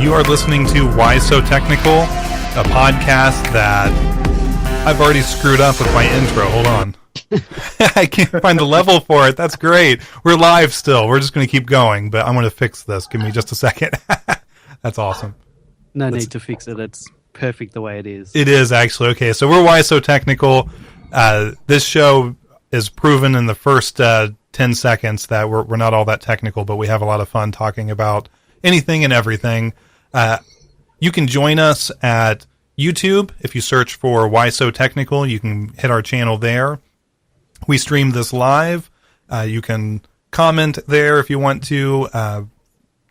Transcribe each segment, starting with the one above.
You are listening to Why So Technical, a podcast that I've already screwed up with my intro. Hold on. I can't find the level for it. That's great. We're live still. We're just going to keep going, but I'm going to fix this. Give me just a second. That's awesome. No need to fix it. It's perfect the way it is. It is, actually. Okay, so we're Why So Technical. This show is proven in the first 10 seconds that we're not all that technical, but we have a lot of fun talking about anything and everything. You can join us at YouTube. If you search for Why So Technical, you can hit our channel there. We stream this live. You can comment there if you want to.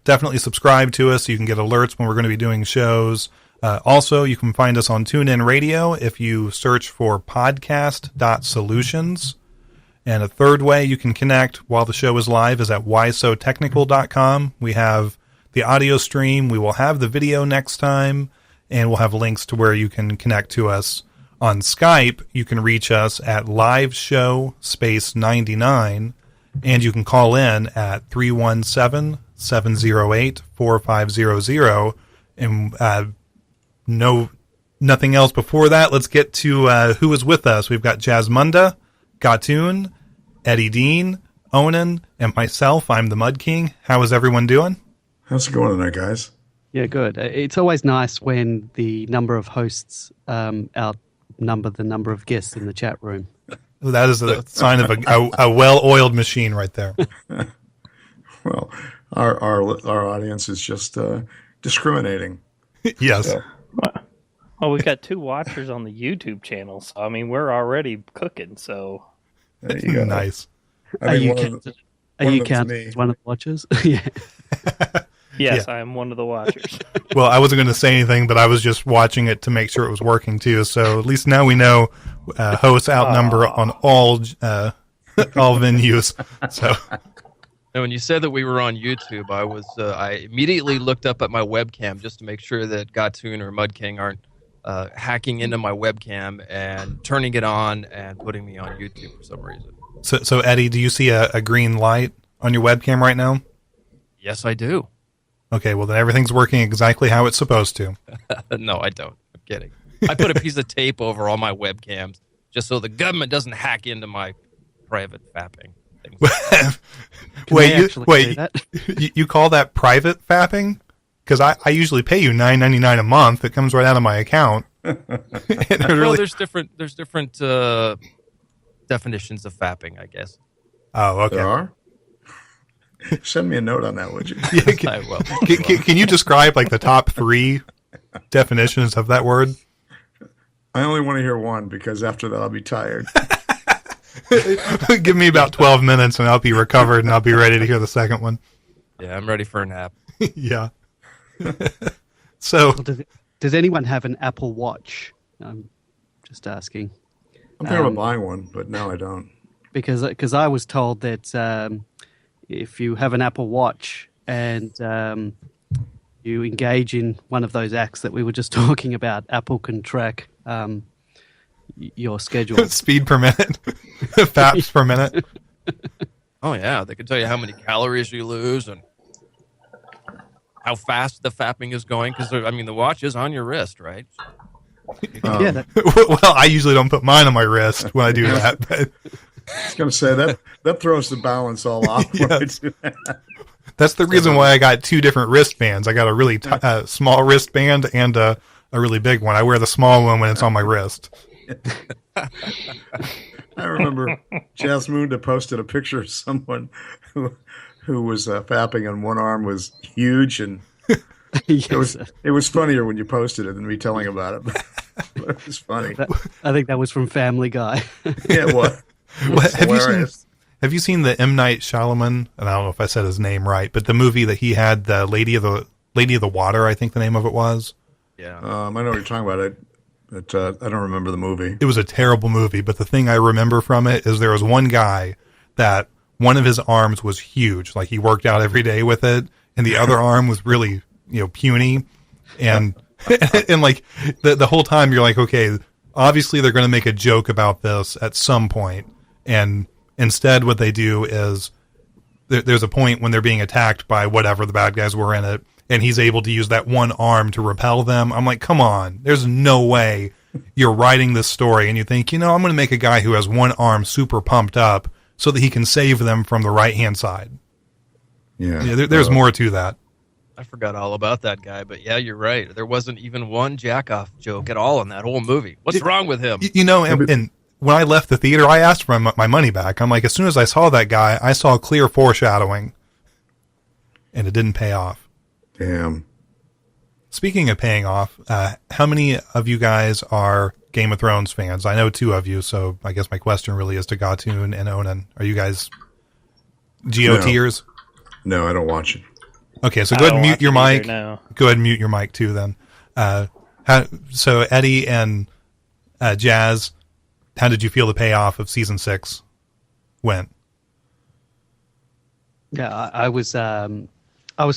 Definitely subscribe to us so you can get alerts when we're going to be doing shows. Also, you can find us on TuneIn Radio if you search for podcast.solutions. And a third way you can connect while the show is live is at whysotechnical.com. We have the audio stream. We will have the video next time, and we'll have links to where you can connect to us. On Skype, you can reach us at liveshow_99, and you can call in at 317-708-4500. And nothing else before that. Let's get to who is with us. We've got Jasmunda, Gatun, Eddie Dean, Onan, and myself. I'm the Mud King. How is everyone doing? How's it going tonight, guys? Yeah, good. It's always nice when the number of hosts outnumber the number of guests in the chat room. That is a sign of a well-oiled machine right there. Well, our audience is just discriminating. Yes. So. Well, we've got 2 watchers on the YouTube channel, so I mean we're already cooking. So There you go. Nice. I mean, Are you counted as one of the watchers? Yeah. yes, Yeah. I am one of the watchers. Well, I wasn't going to say anything, but I was just watching it to make sure it was working too. So at least now we know hosts outnumber on all venues. So. And when you said that we were on YouTube, I immediately looked up at my webcam just to make sure that Gatun or Mud King aren't hacking into my webcam and turning it on and putting me on YouTube for some reason. So Eddie, do you see a green light on your webcam right now? Yes, I do. Okay, well then everything's working exactly how it's supposed to. No, I don't. I'm kidding. I put a piece of tape over all my webcams just so the government doesn't hack into my private fapping. You call that private fapping? Because I usually pay you $9.99 a month. It comes right out of my account. Well, there's different definitions of fapping, I guess. Oh, okay. There are? Send me a note on that, would you? Yeah, I will. Can you describe like the top 3 definitions of that word? I only want to hear one because after that I'll be tired. Give me about 12 minutes and I'll be recovered and I'll be ready to hear the second one. Yeah, I'm ready for a nap. Yeah. So, Does anyone have an Apple Watch? I'm just asking. I'm thinking about buying one, but now I don't. Because I was told that if you have an Apple Watch and you engage in one of those acts that we were just talking about, Apple can track your schedule. speed per minute, faps per minute. Oh, yeah. They can tell you how many calories you lose and how fast the fapping is going. Because, I mean, the watch is on your wrist, right? Yeah. Well, I usually don't put mine on my wrist when I do that. But I was going to say that throws the balance all off. When I do that. that's the reason why I got 2 different wristbands. I got a really small wristband and a really big one. I wear the small one when it's on my wrist. I remember Jasmunda posted a picture of someone who was fapping and one arm was huge, and Yes. it was funnier when you posted it than me telling about it. But it was funny. I think that was from Family Guy. Yeah, it was. Well, Hilarious. have you seen the M. Night Shyamalan? And I don't know if I said his name right, but the movie that he had, the Lady of the Water, I think the name of it was. Yeah. I know what you're talking about. But I don't remember the movie. It was a terrible movie, but the thing I remember from it is there was one guy that one of his arms was huge, like he worked out every day with it, and the other arm was really, puny, and and like the whole time you're like, okay, obviously they're going to make a joke about this at some point, and instead what they do is there's a point when they're being attacked by whatever the bad guys were in it, and he's able to use that one arm to repel them. I'm like, come on, there's no way you're writing this story and you think, I'm going to make a guy who has one arm super pumped up so that he can save them from the right-hand side. Yeah, there's more to that. I forgot all about that guy, but yeah, you're right. There wasn't even one jack-off joke at all in that whole movie. What's wrong with him? And when I left the theater, I asked for my money back. I'm like, as soon as I saw that guy, I saw clear foreshadowing, and it didn't pay off. Damn. Speaking of paying off, how many of you guys are Game of Thrones fans? I know 2 of you, so I guess my question really is to Gatun and Onan. Are you guys GOTers? No, I don't watch it. Okay, so go ahead and mute your mic. No. Go ahead and mute your mic too then. So Eddie and Jazz, how did you feel the payoff of season 6 went? Yeah, I was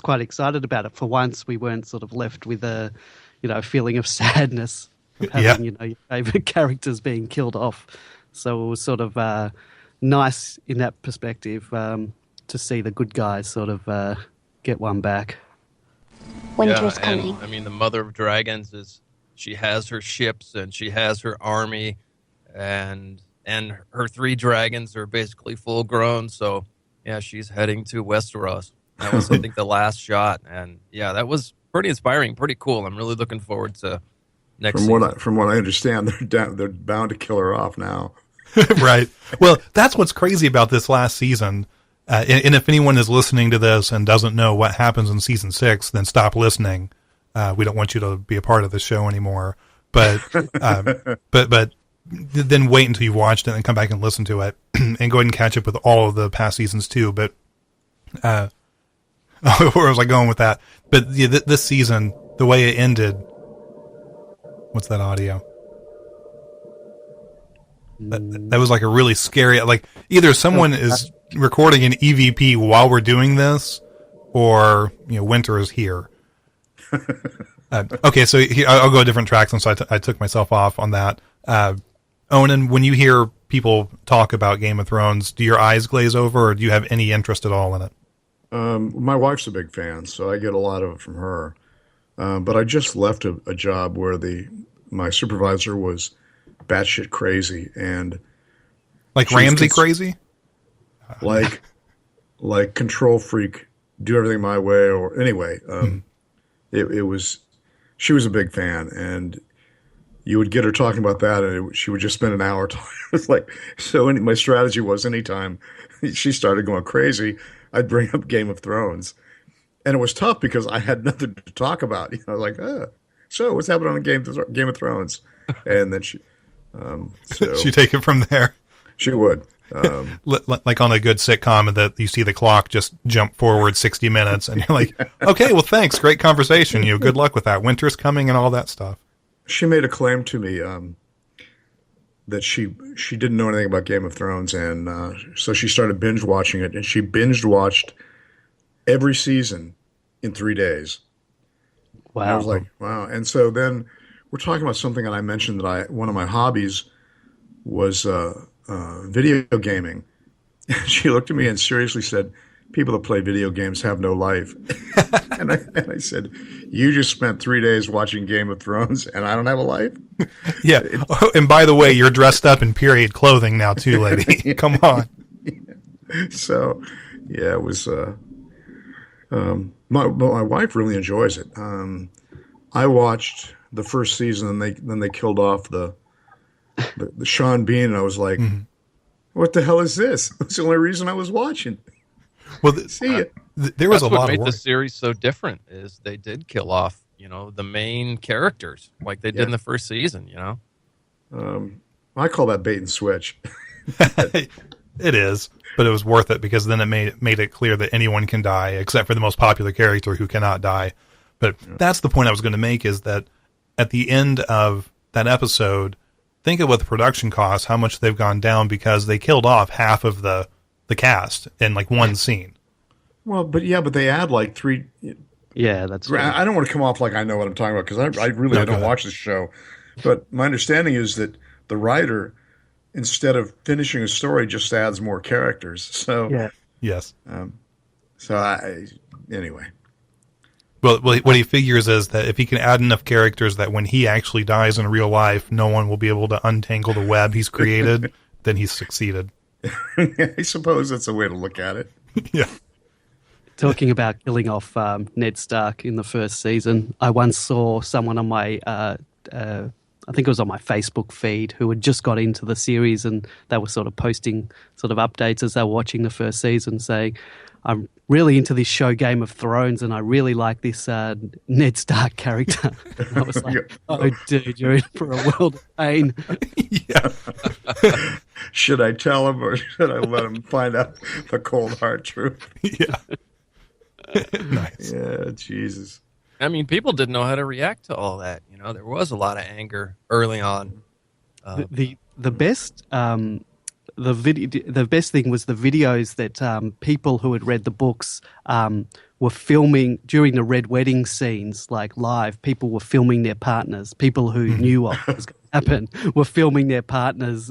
quite excited about it. For once, we weren't sort of left with a, feeling of sadness of having, your favorite characters being killed off. So it was sort of nice in that perspective to see the good guys sort of get one back. Winter's and, coming. I mean, the Mother of Dragons she has her ships and she has her army, and her 3 dragons are basically full grown. So yeah, she's heading to Westeros. That was, I think, the last shot, and yeah, that was pretty inspiring, pretty cool. I'm really looking forward to next season. From what I understand, they're bound to kill her off now. Right. Well, that's what's crazy about this last season. And if anyone is listening to this and doesn't know what happens in season 6, then stop listening. We don't want you to be a part of the show anymore. But but then wait until you've watched it and come back and listen to it, and go ahead and catch up with all of the past seasons too. But where was I going with that? But yeah, this season, the way it ended. What's that audio? That was like a really scary. Like either someone is recording an EVP while we're doing this, or winter is here. Okay, so I'll go a different track since I took myself off on that. Onan, when you hear people talk about Game of Thrones, do your eyes glaze over, or do you have any interest at all in it? My wife's a big fan, so I get a lot of it from her. But I just left a job where my supervisor was batshit crazy, and like Ramsey crazy, like control freak, do everything my way, or anyway. It was, she was a big fan, and you would get her talking about that, and she would just spend an hour talking. It's like, so my strategy was anytime she started going crazy, I'd bring up Game of Thrones. And it was tough because I had nothing to talk about. So what's happening on Game of Thrones? And then she'd take it from there. She would. Like on a good sitcom that you see the clock just jump forward 60 minutes and you're like, okay, well, thanks. Great conversation. Good luck with that. Winter's coming and all that stuff. She made a claim to me that she didn't know anything about Game of Thrones. And so she started binge watching it, and she binge watched every season in 3 days. Wow. And I was like, wow. And so then we're talking about something that I mentioned that one of my hobbies was video gaming. She looked at me and seriously said, people that play video games have no life. and I said, you just spent 3 days watching Game of Thrones and I don't have a life? Yeah. And by the way, you're dressed up in period clothing now too, lady. Come on. So, yeah, it was... my wife really enjoys it. I watched the first season, and then they killed off the Sean Bean, and I was like, what the hell is this? That's the only reason I was watching. Well, there was a lot of work. That's what made the series so different is they did kill off, the main characters like they did in the first season, I call that bait and switch. It is, but it was worth it because then it made it clear that anyone can die except for the most popular character who cannot die. But that's the point I was going to make, is that at the end of that episode, think of what the production costs, how much they've gone down because they killed off half of the cast in like one scene. Well, but they add like 3. Yeah, that's right. I don't want to come off like I know what I'm talking about because I don't watch this show. But my understanding is that the writer, instead of finishing a story, just adds more characters. So yeah. Yes. Anyway. Well, what he figures is that if he can add enough characters that when he actually dies in real life, no one will be able to untangle the web he's created, then he's succeeded. I suppose that's a way to look at it. Yeah. Talking about killing off Ned Stark in the first season, I once saw someone on my, I think it was on my Facebook feed, who had just got into the series, and they were sort of posting sort of updates as they were watching the first season, saying, "I'm really into this show Game of Thrones, and I really like this Ned Stark character." And I was like, "Oh, dude, you're in for a world of pain." Yeah. Should I tell him or should I let him find out the cold hard truth? Yeah. Nice. Yeah, Jesus. I mean, people didn't know how to react to all that. You know, there was a lot of anger early on. The best the best thing was the videos that people who had read the books were filming during the Red Wedding scenes, like live. People were filming their partners. People who knew what was going to happen were filming their partners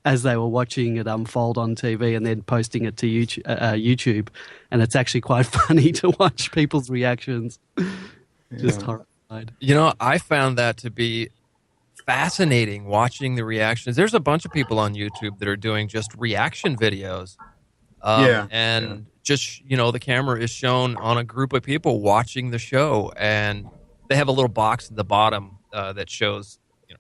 as they were watching it unfold on TV and then posting it to YouTube. And it's actually quite funny to watch people's reactions. Just horrified. You know, I found that to be fascinating, watching the reactions. There's a bunch of people on YouTube that are doing just reaction videos. Just, you know, the camera is shown on a group of people watching the show, and they have a little box at the bottom that shows, you know,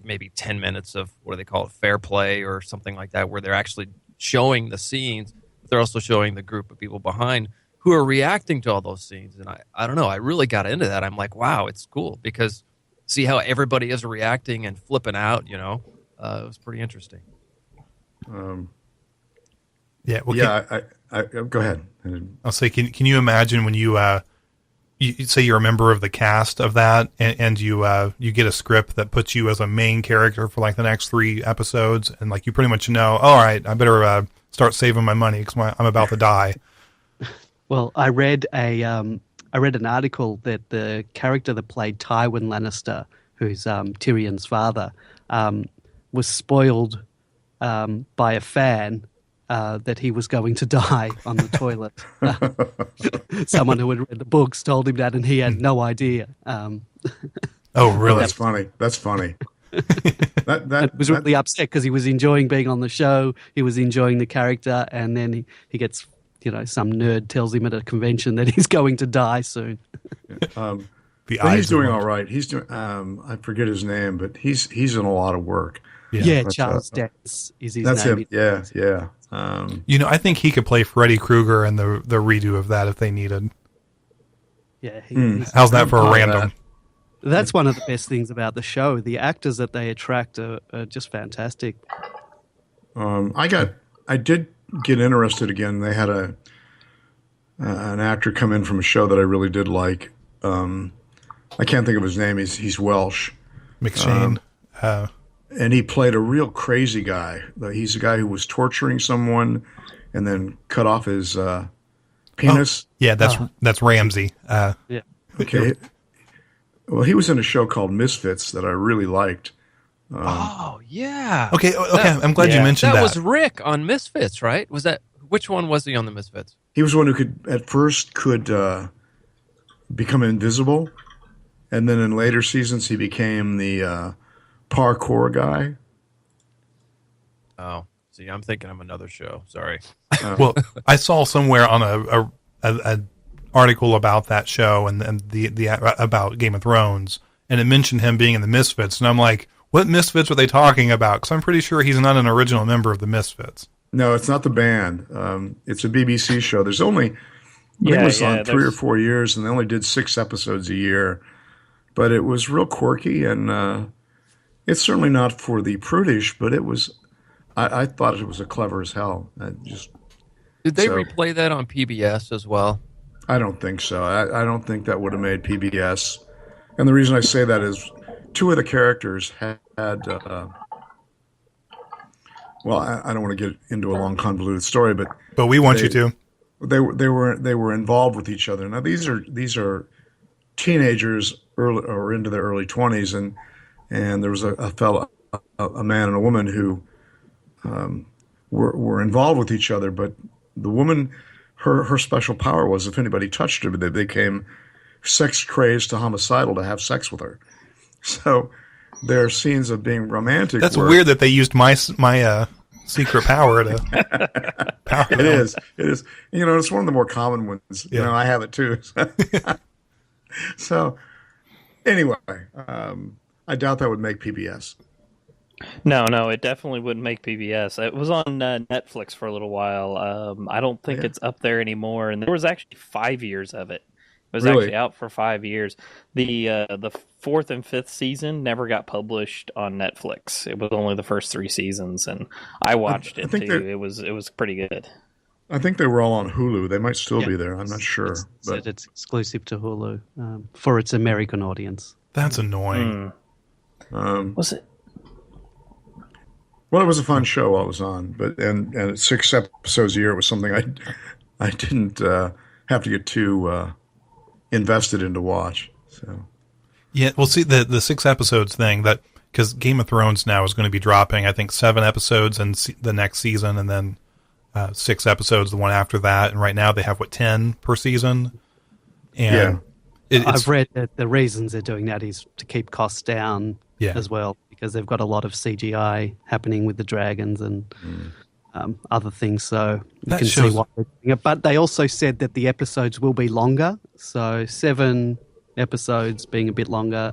maybe 10 minutes of, what do they call it, fair play or something like that, where they're actually showing the scenes, but they're also showing the group of people behind who are reacting to all those scenes. And I don't know, I really got into that. I'm like, wow, it's cool, because see how everybody is reacting and flipping out, you know? It was pretty interesting. Yeah. Well, I go ahead. I'll say, can you imagine when you say you're a member of the cast of that, and you get a script that puts you as a main character for like the next 3 episodes, and like you pretty much know, all right, I better start saving my money because I'm about to die. Well, I read an article that the character that played Tywin Lannister, who's Tyrion's father, was spoiled by a fan that he was going to die on the toilet. Someone who had read the books told him that, and he had no idea. Oh, really? That's funny. That's funny. That was really upset because he was enjoying being on the show. He was enjoying the character, and then he gets, you know, some nerd tells him at a convention that he's going to die soon. He's doing all right. He's doing. I forget his name, but he's in a lot of work. Yeah, Charles Dance is his that's name. Him. Yeah. You know, I think he could play Freddy Krueger in the redo of that if they needed. Yeah. How's that for a random? That's one of the best things about the show. The actors that they attract are just fantastic. I did get interested again. They had an actor come in from a show that I really did like. I can't think of his name. He's Welsh. McShane. And he played a real crazy guy. He's a guy who was torturing someone and then cut off his penis. Oh, yeah, that's Ramsey. Yeah. Okay. Well, he was in a show called Misfits that I really liked. Oh, yeah. Okay, I'm glad you mentioned that. That was Rick on Misfits, right? Which one was he on the Misfits? He was one who could become invisible, and then in later seasons he became the parkour guy. Oh, see, I'm thinking of another show. Sorry. Well, I saw somewhere on a article about that show and the about Game of Thrones, and it mentioned him being in the Misfits, and I'm like, what Misfits are they talking about? Because I'm pretty sure he's not an original member of the Misfits. No, it's not the band. It's a BBC show. There's only, I think it was on 3 or 4 years, and they only did 6 episodes a year. But it was real quirky, and it's certainly not for the prudish, but it was. I thought it was a clever as hell. Did they replay that on PBS as well? I don't think so. I don't think that would have made PBS. And the reason I say that is 2 of the characters had well, I don't want to get into a long convoluted story, but we want you to. They were involved with each other. Now these are teenagers, early or into their early 20s, and there was a man and a woman who were involved with each other. But the woman, her special power was if anybody touched her, they became sex crazed to homicidal to have sex with her. So there are scenes of being romantic. That's weird that they used my secret power to power. It is. You know, it's one of the more common ones. Yeah. You know, I have it too. So anyway, I doubt that would make PBS. No, it definitely wouldn't make PBS. It was on Netflix for a little while. I don't think it's up there anymore. And there was actually 5 years of it. It was Really? actually out for 5 years. The fourth and fifth season never got published on Netflix. It was only the first 3 seasons, and I watched it think too. It was pretty good. I think they were all on Hulu. They might still be there. I'm not sure. But it's exclusive to Hulu for its American audience. That's annoying. Was it? Well, it was a fun show while it was on, but and 6 episodes a year was something I didn't have to get too invested in to watch. So Yeah, well, see the 6 episodes thing, that because Game of Thrones now is going to be dropping, I think 7 episodes in the next season, and then 6 episodes the one after that. And right now they have 10 per season. And I've read that the reasons they're doing that is to keep costs down as well, because they've got a lot of CGI happening with the dragons and other things. So you can see why they're doing it. But they also said that the episodes will be longer. So 7 episodes being a bit longer,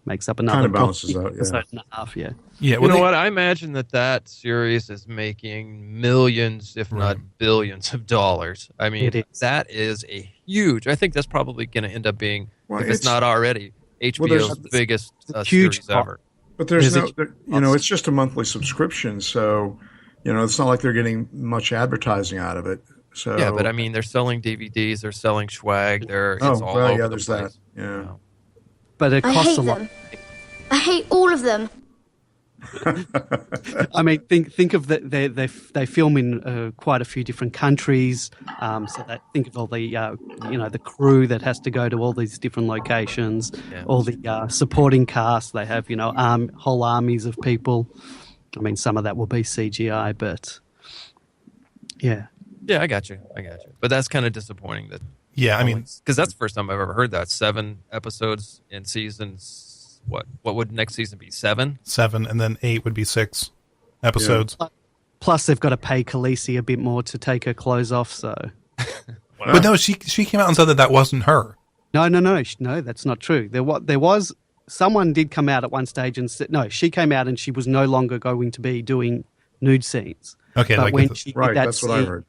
makes up another kind of balances out. episode and a half. Yeah. Yeah, You know what? I imagine that series is making millions, if not billions, of dollars. I mean, It is. that is a huge. I think that's probably going to end up being, Well, if it's not already, HBO's biggest huge series ever. But there's There's it's just a monthly subscription, so it's not like they're getting much advertising out of it. So Yeah, but I mean, they're selling DVDs, they're selling swag, it's all over the there's place. that. Yeah. But it I costs hate a lot. them. I hate all of them. I mean, think of they film in quite a few different countries. So that think of all the the crew that has to go to all these different locations, all the supporting cast. They have whole armies of people. I mean, some of that will be CGI, but yeah. Yeah, I got you. But that's kind of disappointing that. Yeah, I mean, because that's the first time I've ever heard that. 7 episodes in seasons. What would next season be? 7? 7, and then 8 would be 6 episodes. Plus, they've got to pay Khaleesi a bit more to take her clothes off. So, But no, she came out and said that wasn't her. no, that's not true. There was someone did come out at one stage and said no. She came out and she was no longer going to be doing nude scenes. Okay, But like when with she did Right, that that's what I scene- heard.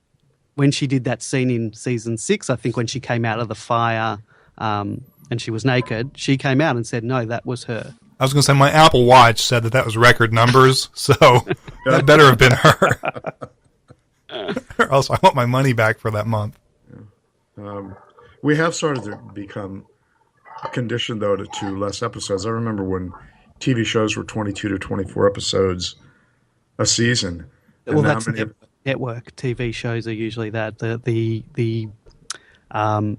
When she did that scene in season 6, I think when she came out of the fire and she was naked, she came out and said, no, that was her. I was going to say, my Apple Watch said that was record numbers, so that better have been her. Or else I want my money back for that month. We have started to become conditioned, though, to less episodes. I remember when TV shows were 22 to 24 episodes a season. And Well, now that's many of- network TV shows are usually that. The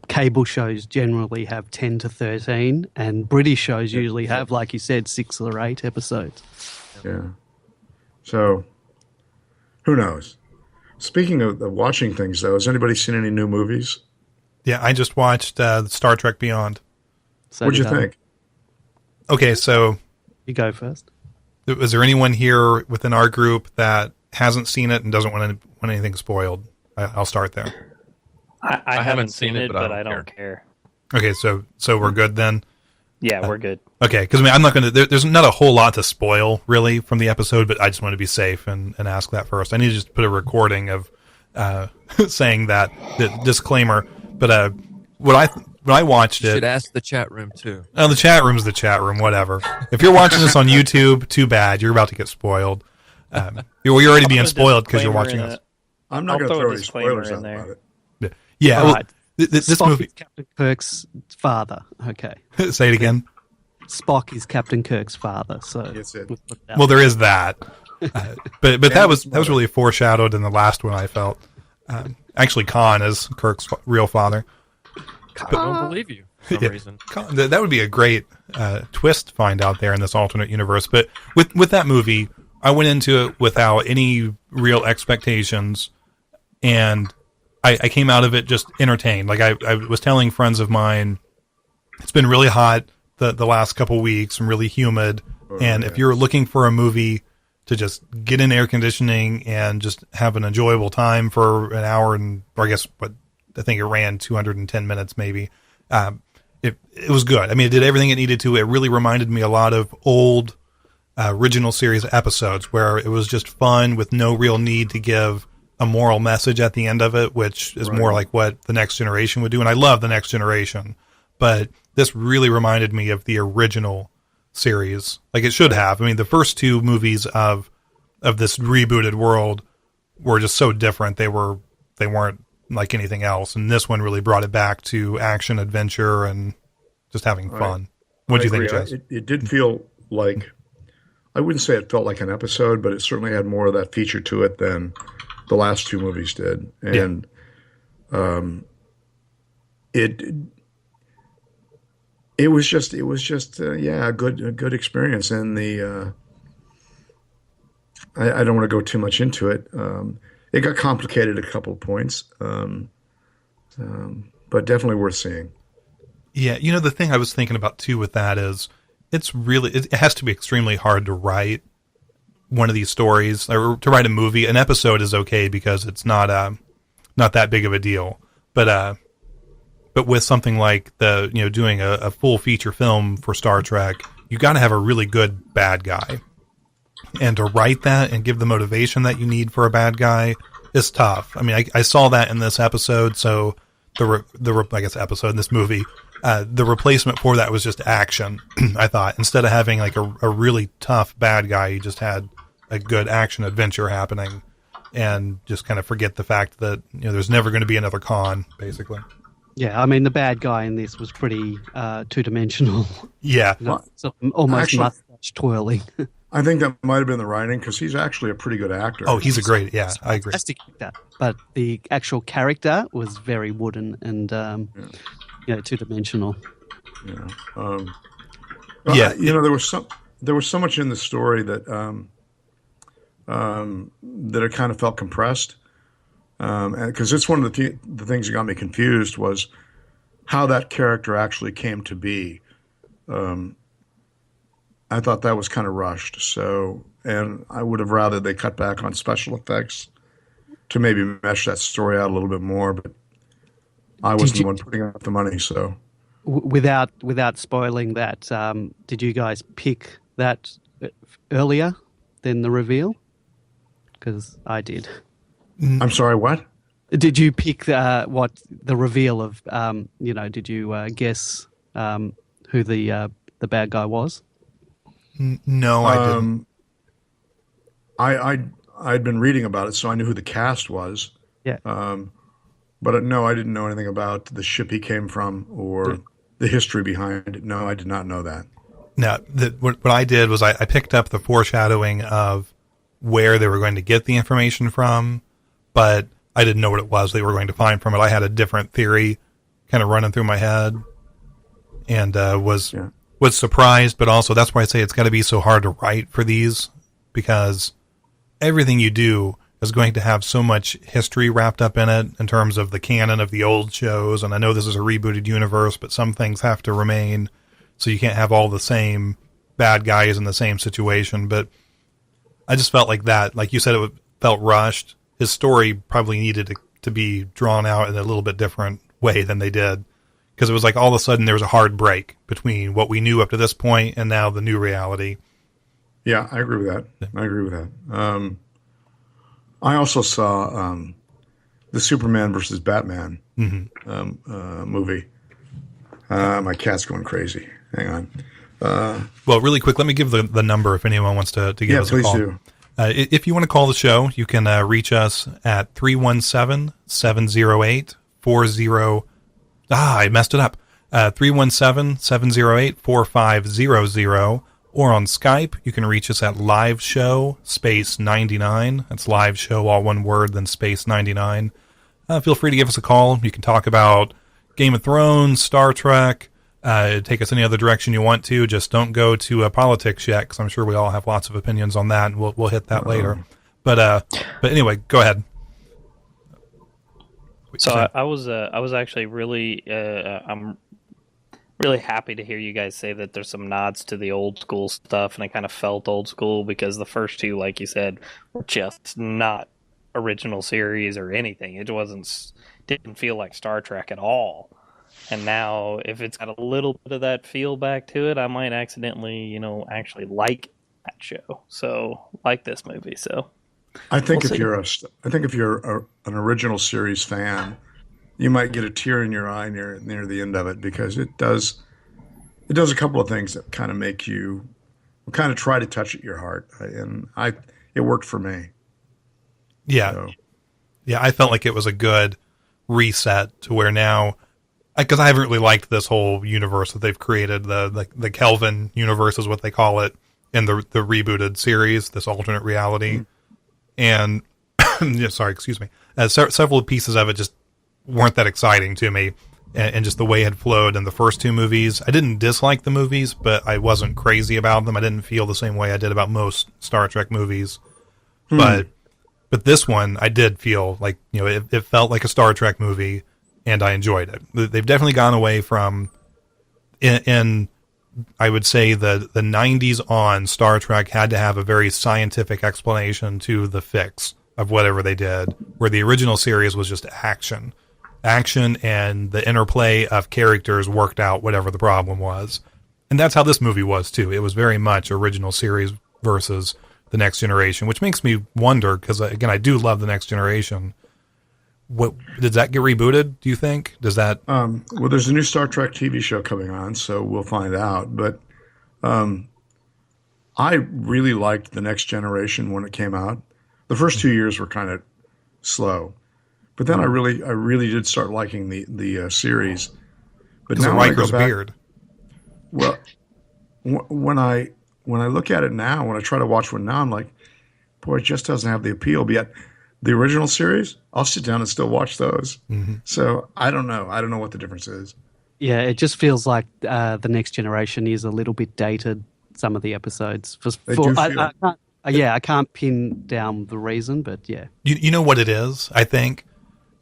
cable shows generally have 10 to 13, and British shows usually have, like you said, 6 or 8 episodes. Yeah. So, who knows? Speaking of watching things, though, has anybody seen any new movies? Yeah, I just watched Star Trek Beyond. So What'd you did I. think? Okay, so You go first. is there anyone here within our group that hasn't seen it and doesn't want anything spoiled? I'll start there. I haven't seen it, but I don't care. Okay, so we're good then. Yeah, we're good. Okay, because I'm not going to. There's not a whole lot to spoil really from the episode, but I just want to be safe and ask that first. I need to just put a recording of saying that the disclaimer. But when I watched You should it, ask the chat room too. oh, the chat room's the chat room. Whatever. If you're watching this on YouTube, too bad. You're about to get spoiled. You're already being spoiled because you're watching us. I'm not I'll going to throw a throw any disclaimer spoilers in out there. about it. Yeah. All Well, right. this Spock movie. is Captain Kirk's father. Okay. Say it again. Spock is Captain Kirk's father. So That's it. we'll put that Well, there is that, but that was really foreshadowed in the last one. I felt actually Khan is Kirk's real father. I don't believe you for some Yeah. reason. That would be a great twist to find out there in this alternate universe. But with that movie, I went into it without any real expectations, and I came out of it just entertained. Like I was telling friends of mine, it's been really hot the last couple weeks and really humid. And if you're looking for a movie to just get in air conditioning and just have an enjoyable time for an hour or I guess I think it ran 210 minutes maybe. It was good. I mean, it did everything it needed to. It really reminded me a lot of old original series episodes where it was just fun with no real need to give a moral message at the end of it, which is more like what The Next Generation would do. And I love The Next Generation, but this really reminded me of the original series. Like it should have. I mean, the first two movies of this rebooted world were just so different. They weren't like anything else. And this one really brought it back to action, adventure, and just having fun. What do you think, Jess? It did feel like, I wouldn't say it felt like an episode, but it certainly had more of that feature to it than the last two movies did. And it was just a good experience. And I don't want to go too much into it. It got complicated at a couple of points, but definitely worth seeing. Yeah, the thing I was thinking about too with that is it has to be extremely hard to write one of these stories, or to write a movie. An episode is okay because it's not that big of a deal, but with something like doing a full feature film for Star Trek, you got to have a really good bad guy, and to write that and give the motivation that you need for a bad guy is tough. I mean, I saw that in this episode, so episode in this movie. The replacement for that was just action. I thought instead of having like a really tough bad guy, you just had a good action adventure happening, and just kind of forget the fact that there's never going to be another Khan, basically. Yeah, I mean the bad guy in this was pretty two-dimensional. Yeah, so almost mustache twirling. I think that might have been the writing because he's actually a pretty good actor. Oh, he's a great. Yeah, I agree. Fantastic actor, but the actual character was very wooden and two-dimensional. Yeah, there was so much in the story that that it kind of felt compressed. Because it's one of the things that got me confused was how that character actually came to be. I thought that was kind of rushed. So, and I would have rather they cut back on special effects to maybe mesh that story out a little bit more. But I wasn't the one putting up the money. So, without spoiling that, did you guys pick that earlier than the reveal? Because I did. I'm sorry, what? Did you pick what the reveal of? Did you guess who the bad guy was? No, I didn't. I'd been reading about it, so I knew who the cast was. Yeah. But no, I didn't know anything about the ship he came from or the history behind it. No, I did not know that. No, what I did was I picked up the foreshadowing of where they were going to get the information from, but I didn't know what it was they were going to find from it. I had a different theory kind of running through my head, and was surprised, but also that's why I say it's got to be so hard to write for these, because everything you do is going to have so much history wrapped up in it in terms of the canon of the old shows. And I know this is a rebooted universe, but some things have to remain, so you can't have all the same bad guys in the same situation. But I just felt like that, like you said, it felt rushed. His story probably needed to be drawn out in a little bit different way than they did, because it was like all of a sudden there was a hard break between what we knew up to this point and now the new reality. Yeah, I agree with that. I agree with that. I also saw the Superman versus Batman movie. My cat's going crazy. Hang on. Well, really quick, let me give the number if anyone wants to give us a call. Yeah, please do. If you want to call the show, you can reach us at 317-708-40... I messed it up. 317-708-4500. Or on Skype, you can reach us at live show space 99. That's live show, all one word, then space 99. Feel free to give us a call. You can talk about Game of Thrones, Star Trek, take us any other direction you want to. Just don't go to politics yet, because I'm sure we all have lots of opinions on that, and we'll hit that later. But anyway, go ahead. So I was actually really I'm really happy to hear you guys say that there's some nods to the old school stuff, and I kind of felt old school because the first two, like you said, were just not original series or anything. It didn't feel like Star Trek at all. And now, if it's got a little bit of that feel back to it, I might accidentally, actually like that show. So, like this movie. So, I think we'll if you're an original series fan, you might get a tear in your eye near the end of it, because it does a couple of things that kind of make you kind of try to touch at your heart, and it worked for me. Yeah, So, yeah, I felt like it was a good reset to where now, because I haven't really liked this whole universe that they've created. The Kelvin universe is what they call it in the rebooted series, this alternate reality. And yeah, sorry, excuse me. Several pieces of it just weren't that exciting to me, and just the way it had flowed in the first two movies. I didn't dislike the movies, but I wasn't crazy about them. I didn't feel the same way I did about most Star Trek movies. But this one, I did feel like, it felt like a Star Trek movie, and I enjoyed it. They've definitely gone away from, in I would say, the 90s on, Star Trek had to have a very scientific explanation to the fix of whatever they did, where the original series was just action, and the interplay of characters worked out whatever the problem was. And that's how this movie was too. It was very much original series versus the Next Generation, which makes me wonder, because again, I do love the Next Generation. What did that get rebooted, do you think? Does that well, there's a new Star Trek TV show coming on, so we'll find out. But I really liked the Next Generation when it came out. The first 2 years were kind of slow, but then I really did start liking the series. But because of now when I go Riker's back, beard? well, when I look at it now, when I try to watch one now, I'm like, boy, it just doesn't have the appeal. But yet, the original series, I'll sit down and still watch those. So I don't know. I don't know what the difference is. Yeah, it just feels like the Next Generation is a little bit dated. Some of the episodes, I can't pin down the reason, but yeah. You know what it is? I think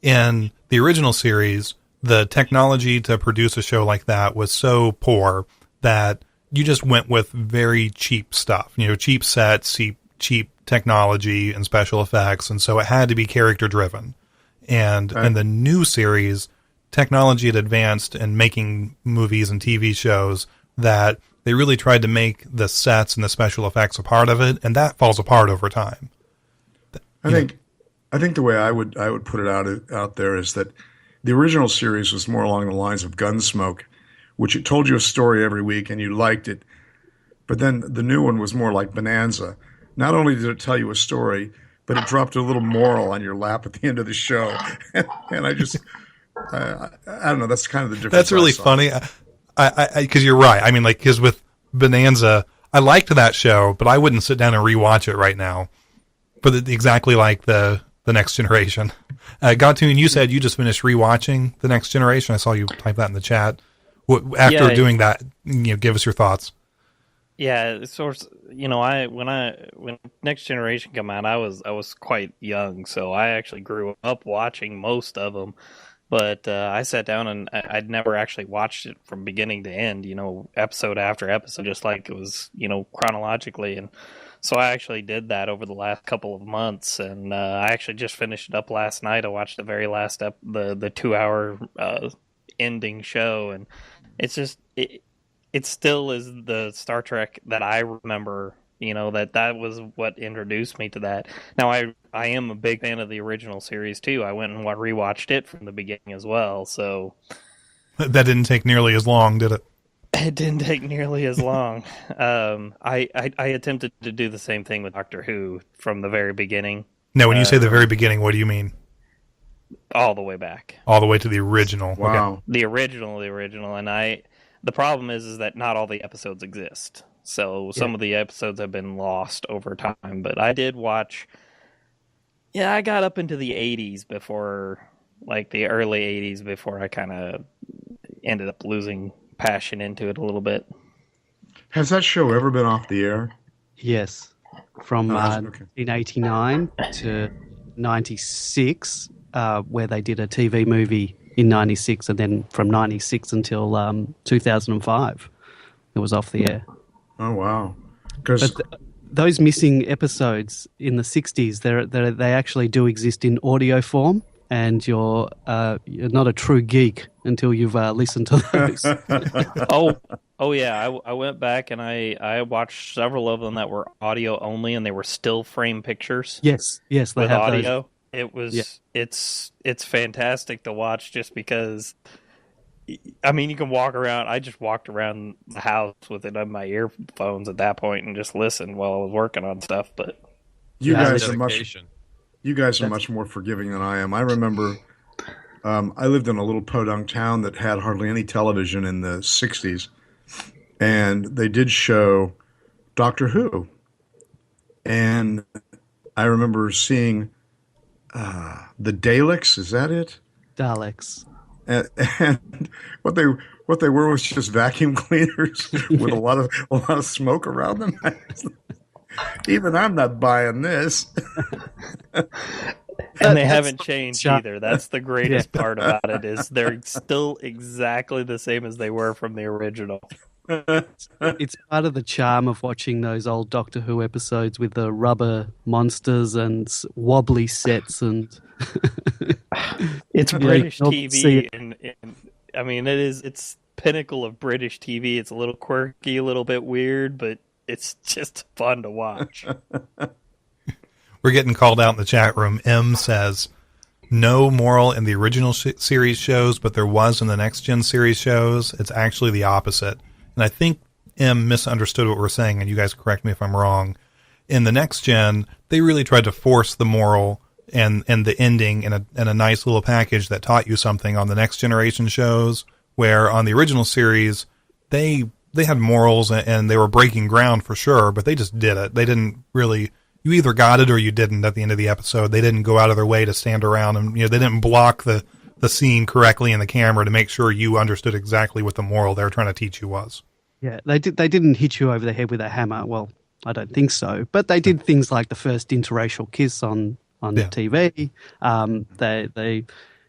in the original series, the technology to produce a show like that was so poor that you just went with very cheap stuff. Cheap sets, cheap technology and special effects, and so it had to be character driven. And in the new series, technology had advanced in making movies and TV shows that they really tried to make the sets and the special effects a part of it, and that falls apart over time. I think the way I would put it out there is that the original series was more along the lines of Gunsmoke, which it told you a story every week and you liked it. But then the new one was more like Bonanza. Not only did it tell you a story, but it dropped a little moral on your lap at the end of the show. And I don't know. That's kind of the difference. That's really funny. Because you're right. I mean, because with Bonanza, I liked that show, but I wouldn't sit down and rewatch it right now. But exactly like the Next Generation. Gatun, you said you just finished rewatching the Next Generation. I saw you type that in the chat. After doing that, give us your thoughts. Yeah, it's sort of, when Next Generation came out, I was quite young, so I actually grew up watching most of them. But I sat down and I'd never actually watched it from beginning to end, episode after episode, just like it was, chronologically. And so I actually did that over the last couple of months, and I actually just finished it up last night. I watched the very last the 2-hour ending show, and it's just it still is the Star Trek that I remember. That was what introduced me to that. Now, I am a big fan of the original series, too. I went and rewatched it from the beginning as well, so... That didn't take nearly as long, did it? It didn't take nearly as long. I attempted to do the same thing with Doctor Who from the very beginning. Now, when you say the very beginning, what do you mean? All the way back. All the way to the original. Wow. Okay. The original, and the problem is that not all the episodes exist. So some of the episodes have been lost over time, but I did watch. Yeah, I got up into the 80s before, like the early 80s, before I kind of ended up losing passion into it a little bit. Has that show ever been off the air? Yes, from 1989 to 96. where they did a TV movie in '96, and then from '96 until 2005, it was off the air. Oh wow! Because Those missing episodes in the '60s, they actually do exist in audio form, and you're not a true geek until you've listened to those. Oh yeah, I went back and I watched several of them that were audio only, and they were still frame pictures. Yes, they with have audio. those. It was Yeah. it's fantastic to watch just because. I mean, you can walk around. I just walked around the house with it on my earphones at that point and just listened while I was working on stuff. But you Yeah, guys are Dedication. much more forgiving than I am. I remember I lived in a little podunk town that had hardly any television in the '60s, and they did show Doctor Who, and I remember seeing the Daleks. Is that it? Daleks. And what they were was just vacuum cleaners with a lot of smoke around them. Even I'm not buying this. and they haven't changed shot. either. That's the greatest part about it is they're still exactly the same as they were from the original. It's part of the charm of watching those old Doctor Who episodes with the rubber monsters and wobbly sets and. It's Yeah, British you'll see TV, it. and I mean it's pinnacle of British TV. It's a little quirky, a little bit weird, but it's just fun to watch. We're getting called out in the chat room. M says, no moral in the original series shows, but there was in the Next Gen series shows. It's actually the opposite. And I think M misunderstood what we're saying, and you guys correct me if I'm wrong. In the Next Gen, they really tried to force the moral and the ending in a nice little package that taught you something on the Next Generation shows, where on the original series, they had morals and they were breaking ground for sure, but they just did it. They didn't really, you either got it or you didn't at the end of the episode. They didn't go out of their way to stand around and, they didn't block the scene correctly in the camera to make sure you understood exactly what the moral they were trying to teach you was. Yeah, they didn't hit you over the head with a hammer. Well, I don't think so. But they did things like the first interracial kiss on Yeah. TV. They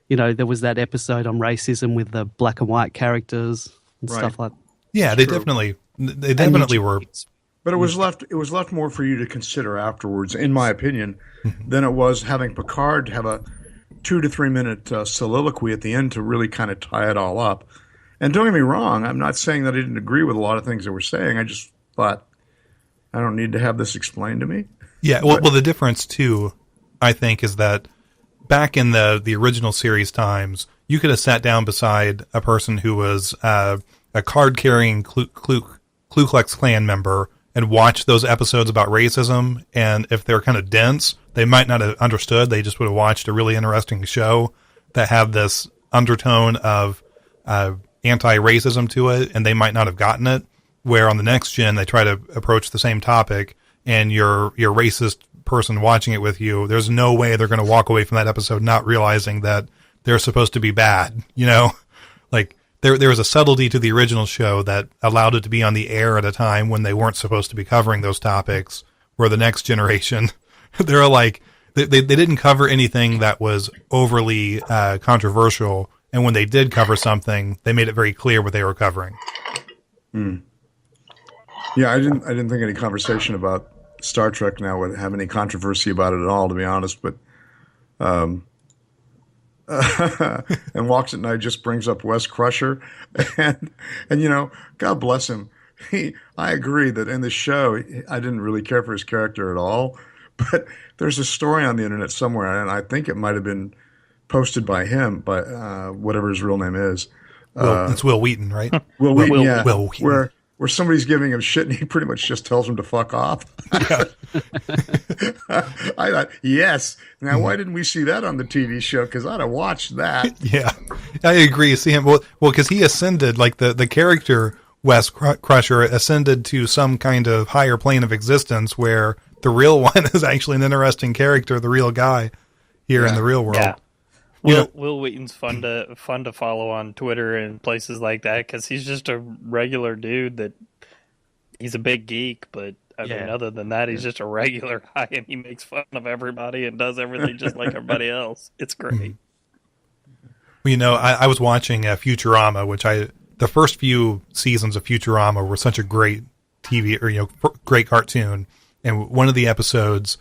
there was that episode on racism with the black and white characters and Right. stuff like that. Yeah, they definitely were. But it was left more for you to consider afterwards, in my opinion, than it was having Picard have a 2 to 3 minute soliloquy at the end to really kind of tie it all up. And don't get me wrong, I'm not saying that I didn't agree with a lot of things they were saying. I just thought, I don't need to have this explained to me. Yeah, well, the difference too, I think, is that back in the original series times, you could have sat down beside a person who was a card-carrying Ku Klux Klan member and watched those episodes about racism, and if they're kind of dense, they might not have understood. They just would have watched a really interesting show that had this undertone of anti-racism to it, and they might not have gotten it. Where on the Next Gen, they try to approach the same topic, and your racist person watching it with you, there's no way they're going to walk away from that episode not realizing that they're supposed to be bad. Like there was a subtlety to the original show that allowed it to be on the air at a time when they weren't supposed to be covering those topics. Where the Next Generation, they're like they didn't cover anything that was overly controversial, and when they did cover something, they made it very clear what they were covering. Yeah, I didn't think any conversation about Star Trek now would have any controversy about it at all, to be honest. But and Walks at Night just brings up Wes Crusher, and God bless him. I agree that in the show I didn't really care for his character at all, but there's a story on the internet somewhere, and I think it might have been posted by him, by whatever his real name is. It's Will Wheaton, right? Will Wheaton, yeah. Will Wheaton. Where somebody's giving him shit and he pretty much just tells him to fuck off. I thought, yes. Now, why didn't we see that on the TV show? Because I'd have watched that. Yeah, I agree. See him well because he ascended, like the character Wes Crusher ascended to some kind of higher plane of existence where the real one is actually an interesting character, the real guy here in the real world. Yeah. Will Wheaton's fun to follow on Twitter and places like that because he's just a regular dude that he's a big geek. But I mean, Yeah. other than that, he's just a regular guy, and he makes fun of everybody and does everything just like everybody else. It's great. Well, you know, I was watching Futurama, which the first few seasons of Futurama were such a great TV, or great cartoon. And one of the episodes,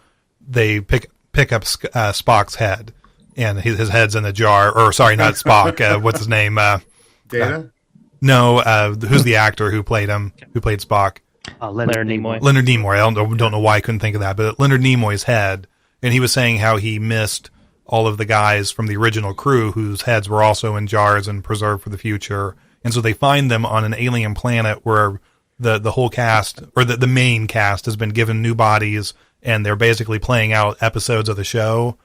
they pick up Spock's head, and his head's in a jar. Or sorry, not Spock. What's his name? Data? No, who's the actor who played him? Who played Spock? Leonard Nimoy. Leonard Nimoy. I don't know why I couldn't think of that, but Leonard Nimoy's head, and he was saying how he missed all of the guys from the original crew whose heads were also in jars and preserved for the future. And so they find them on an alien planet where the whole cast, or the main cast, has been given new bodies, and they're basically playing out episodes of the show.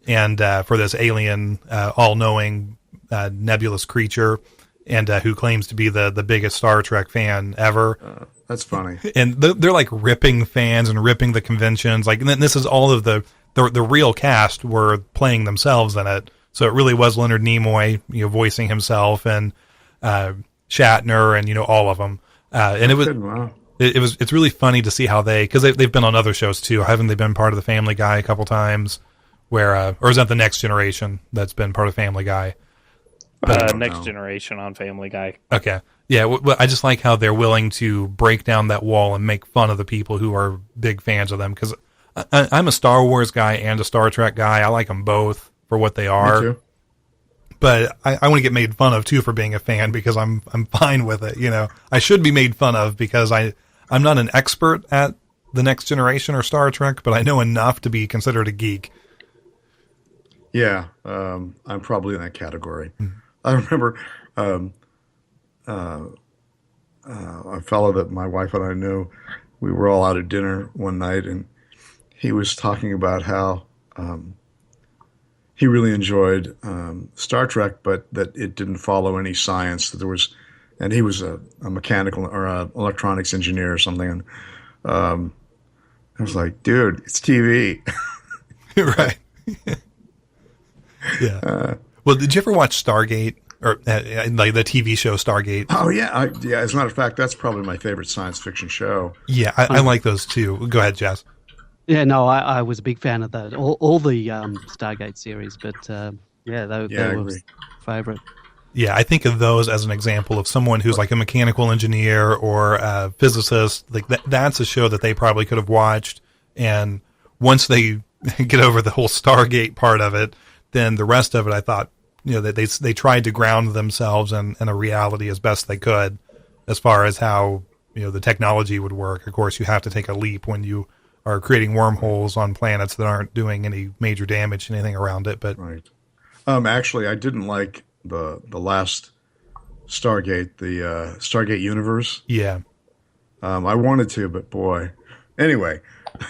And for this alien, all-knowing, nebulous creature, and who claims to be the biggest Star Trek fan ever. That's funny. And they're like ripping fans and ripping the conventions. Like, and then this is all of the real cast were playing themselves in it. So it really was Leonard Nimoy, voicing himself, and Shatner, and all of them. And it was Wow. it's really funny to see how because they've been on other shows too. Haven't they been part of the Family Guy a couple times? Where or is that the Next Generation that's been part of Family Guy? Next Generation on Family Guy. Okay. Yeah, I just like how they're willing to break down that wall and make fun of the people who are big fans of them. Because I'm a Star Wars guy and a Star Trek guy. I like them both for what they are. Me too. But I want to get made fun of, too, for being a fan, because I'm fine with it. I should be made fun of because I'm not an expert at the Next Generation or Star Trek, but I know enough to be considered a geek. Yeah, I'm probably in that category. I remember a fellow that my wife and I knew. We were all out at dinner one night, and he was talking about how he really enjoyed Star Trek, but that it didn't follow any science. That there was, and he was a mechanical or a electronics engineer or something. And I was like, dude, it's TV. Right. Yeah. Well, did you ever watch Stargate, or like the TV show Stargate? Oh yeah, yeah. As a matter of fact, that's probably my favorite science fiction show. Yeah, I like those too. Go ahead, Jess. Yeah, no, I was a big fan of that. All the Stargate series, but yeah, they I were agree. favorite. Yeah, I think of those as an example of someone who's like a mechanical engineer or a physicist. Like that's a show that they probably could have watched. And once they get over the whole Stargate part of it, then the rest of it, I thought, that they tried to ground themselves in a reality as best they could, as far as how the technology would work. Of course, you have to take a leap when you are creating wormholes on planets that aren't doing any major damage to anything around it. But Right. Actually, I didn't like the last Stargate, the Stargate Universe. yeah. I wanted to, but boy. Anyway,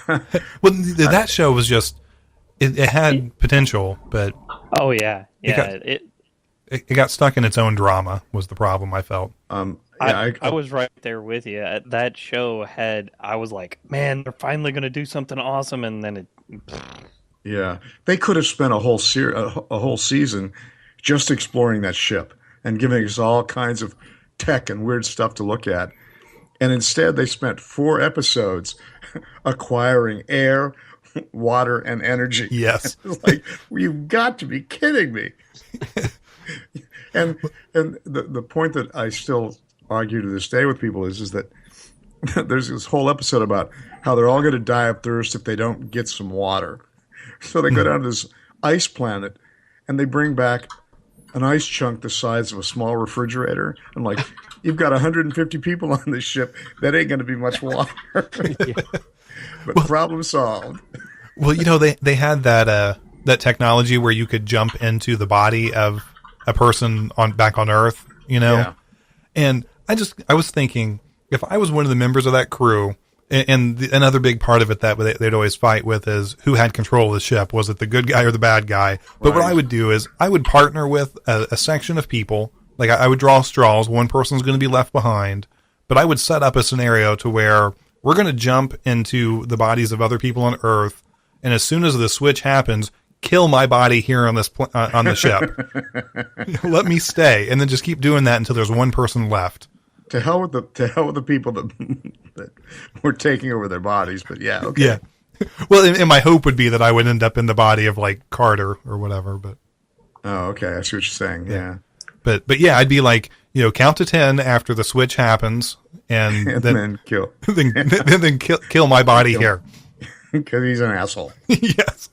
Well, that show was just it had potential, but Oh yeah, yeah. it got stuck in its own drama. Was the problem I felt? yeah, I was right there with you. That show I was like, man, they're finally going to do something awesome, and then yeah, they could have spent a whole a whole season just exploring that ship and giving us all kinds of tech and weird stuff to look at. And instead, they spent 4 episodes acquiring air, water, and energy. Yes. It's like, you've got to be kidding me. and the point that I still argue to this day with people is that there's this whole episode about how they're all going to die of thirst if they don't get some water. So they go down to this ice planet, and they bring back an ice chunk the size of a small refrigerator. And like, you've got 150 people on this ship. That ain't going to be much water. But problem solved. Well, they had that technology where you could jump into the body of a person back on Earth, Yeah. And I was thinking, if I was one of the members of that crew, and another big part of it that they'd always fight with is who had control of the ship. Was it the good guy or the bad guy? But what I would do is I would partner with a section of people. Like I would draw straws. One person's going to be left behind. But I would set up a scenario to where we're going to jump into the bodies of other people on Earth. And as soon as the switch happens, kill my body here on this on the ship. Let me stay. And then just keep doing that until there's one person left. to hell with the people that that were taking over their bodies. But yeah, okay. Yeah. Well, and my hope would be that I would end up in the body of like Carter or whatever. But Oh, okay. I see what you're saying. Yeah. but yeah, I'd be like, count to 10 after the switch happens, and And then kill then kill my body here. because he's an asshole. Yes.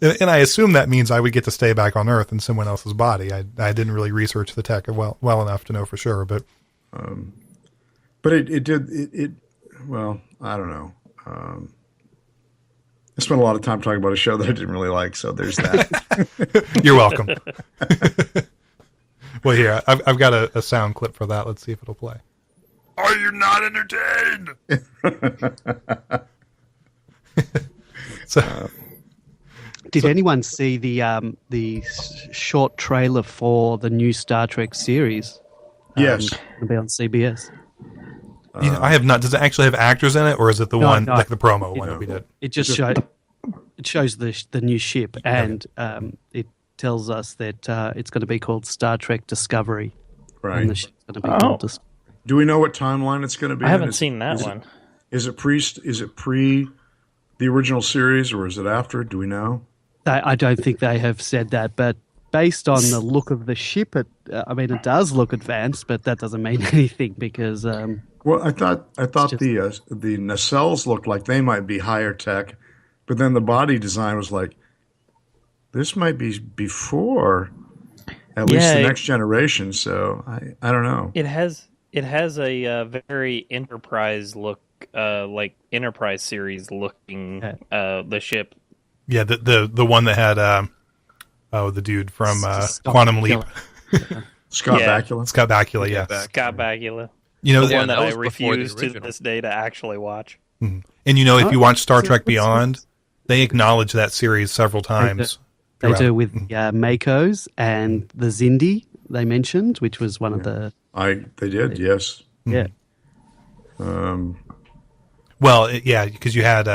And I assume that means I would get to stay back on Earth in someone else's body. I didn't really research the tech well enough to know for sure, but But it well, I don't know. I spent a lot of time talking about a show that I didn't really like, so there's that. you're welcome. Well, here I've got a sound clip for that. Let's see if it'll play. Are you not entertained? So. Did anyone see the short trailer for the new Star Trek series? Yes. It'll be on CBS. I have not. Does it actually have actors in it, or is it the No, one no. like the promo one that we did? It just shows the new ship, and it tells us that it's going to be called Star Trek Discovery, and Right. the ship's going to be called Discovery. Do we know what timeline it's going to be? I haven't in? seen that one. Is it pre the original series, or is it after? Do we know? I don't think they have said that, but based on the look of the ship, it does look advanced, but that doesn't mean anything because Well, I thought just- the nacelles looked like they might be higher tech, but then the body design was like, this might be before at least the Yeah, next generation. So I don't know. It has a very Enterprise look, like Enterprise series looking. The ship. Yeah, the one that had the dude from Scott Quantum Leap, Scott Yeah. Bakula. Scott Bakula. Yeah, Scott Bakula. you know, The one that that I was before the refuse to original. this day to actually watch. and if you watch Star What's- Trek what's- Beyond, they acknowledge that series several times. they throughout. do with Mako's and the Zindi they mentioned, which was one of the They did, yes. yeah. Well, because you had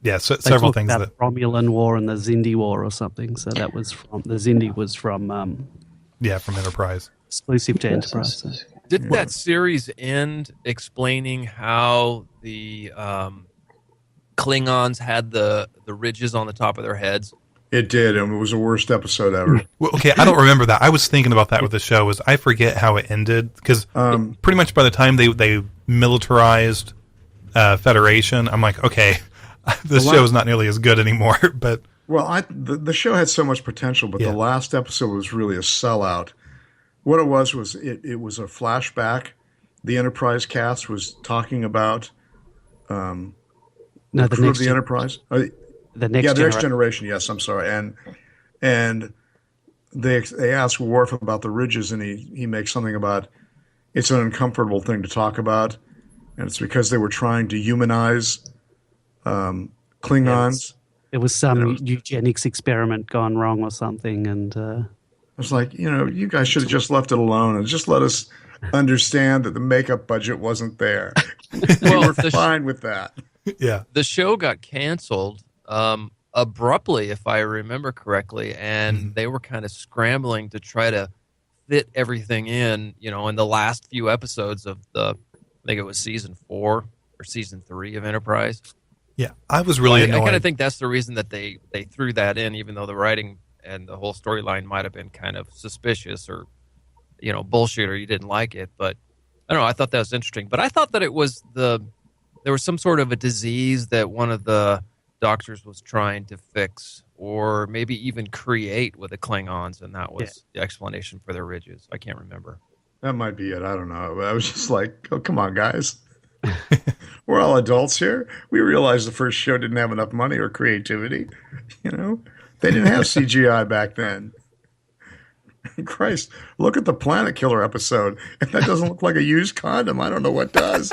They several talked things about that the Romulan War and the Zindi War or something. So that was from the Zindi was from from Enterprise. exclusive to Enterprise. So. Did that series end explaining how the Klingons had the ridges on the top of their heads? It did, and it was the worst episode ever. Well, okay, I don't remember that. I was thinking about that with the show. I forget how it ended because pretty much by the time they militarized Federation, I'm like, okay, this show is not nearly as good anymore. But Well, the show had so much potential, but Yeah. the last episode was really a sellout. What it was it was a flashback. The Enterprise cast was talking about No, the the crew of next the Enterprise. the next Yeah, the next generation. generation. Yes, I'm sorry. And they ask Worf about the ridges, and he makes something about it's an uncomfortable thing to talk about, and it's because they were trying to humanize Klingons. It was some eugenics experiment gone wrong or something, and I was like, you guys should have just left it alone and just let us understand that the makeup budget wasn't there. Well, We're the, fine with that. yeah, the show got canceled abruptly, if I remember correctly, and they were kind of scrambling to try to fit everything in the last few episodes of I think it was season 4 or season 3 of Enterprise. yeah, I was really I annoyed. kind of think that's the reason that they threw that in, even though the writing and the whole storyline might have been kind of suspicious or, bullshit, or you didn't like it. But I don't know. I thought that was interesting. But I thought that it was there was some sort of a disease that one of the doctors was trying to fix or maybe even create with the Klingons, and that was the explanation for their ridges. I can't remember. That might be it. I don't know. I was just like, oh, come on, guys. We're all adults here. We realized the first show didn't have enough money or creativity. They didn't have CGI back then. Christ, look at the Planet Killer episode. If that doesn't look like a used condom, I don't know what does.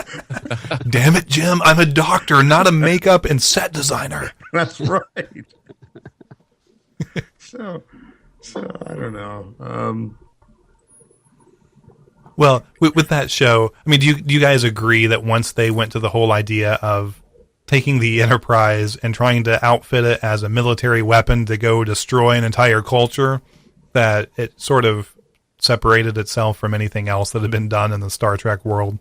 Damn it, Jim! I'm a doctor, not a makeup and set designer. That's right. So I don't know. Well, with that show, I mean, do you guys agree that once they went to the whole idea of taking the Enterprise and trying to outfit it as a military weapon to go destroy an entire culture, that it sort of separated itself from anything else that had been done in the Star Trek world.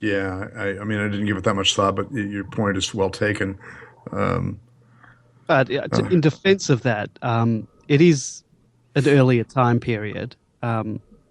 Yeah, I mean, I didn't give it that much thought, but your point is well taken. But in defense of that, it is an earlier time period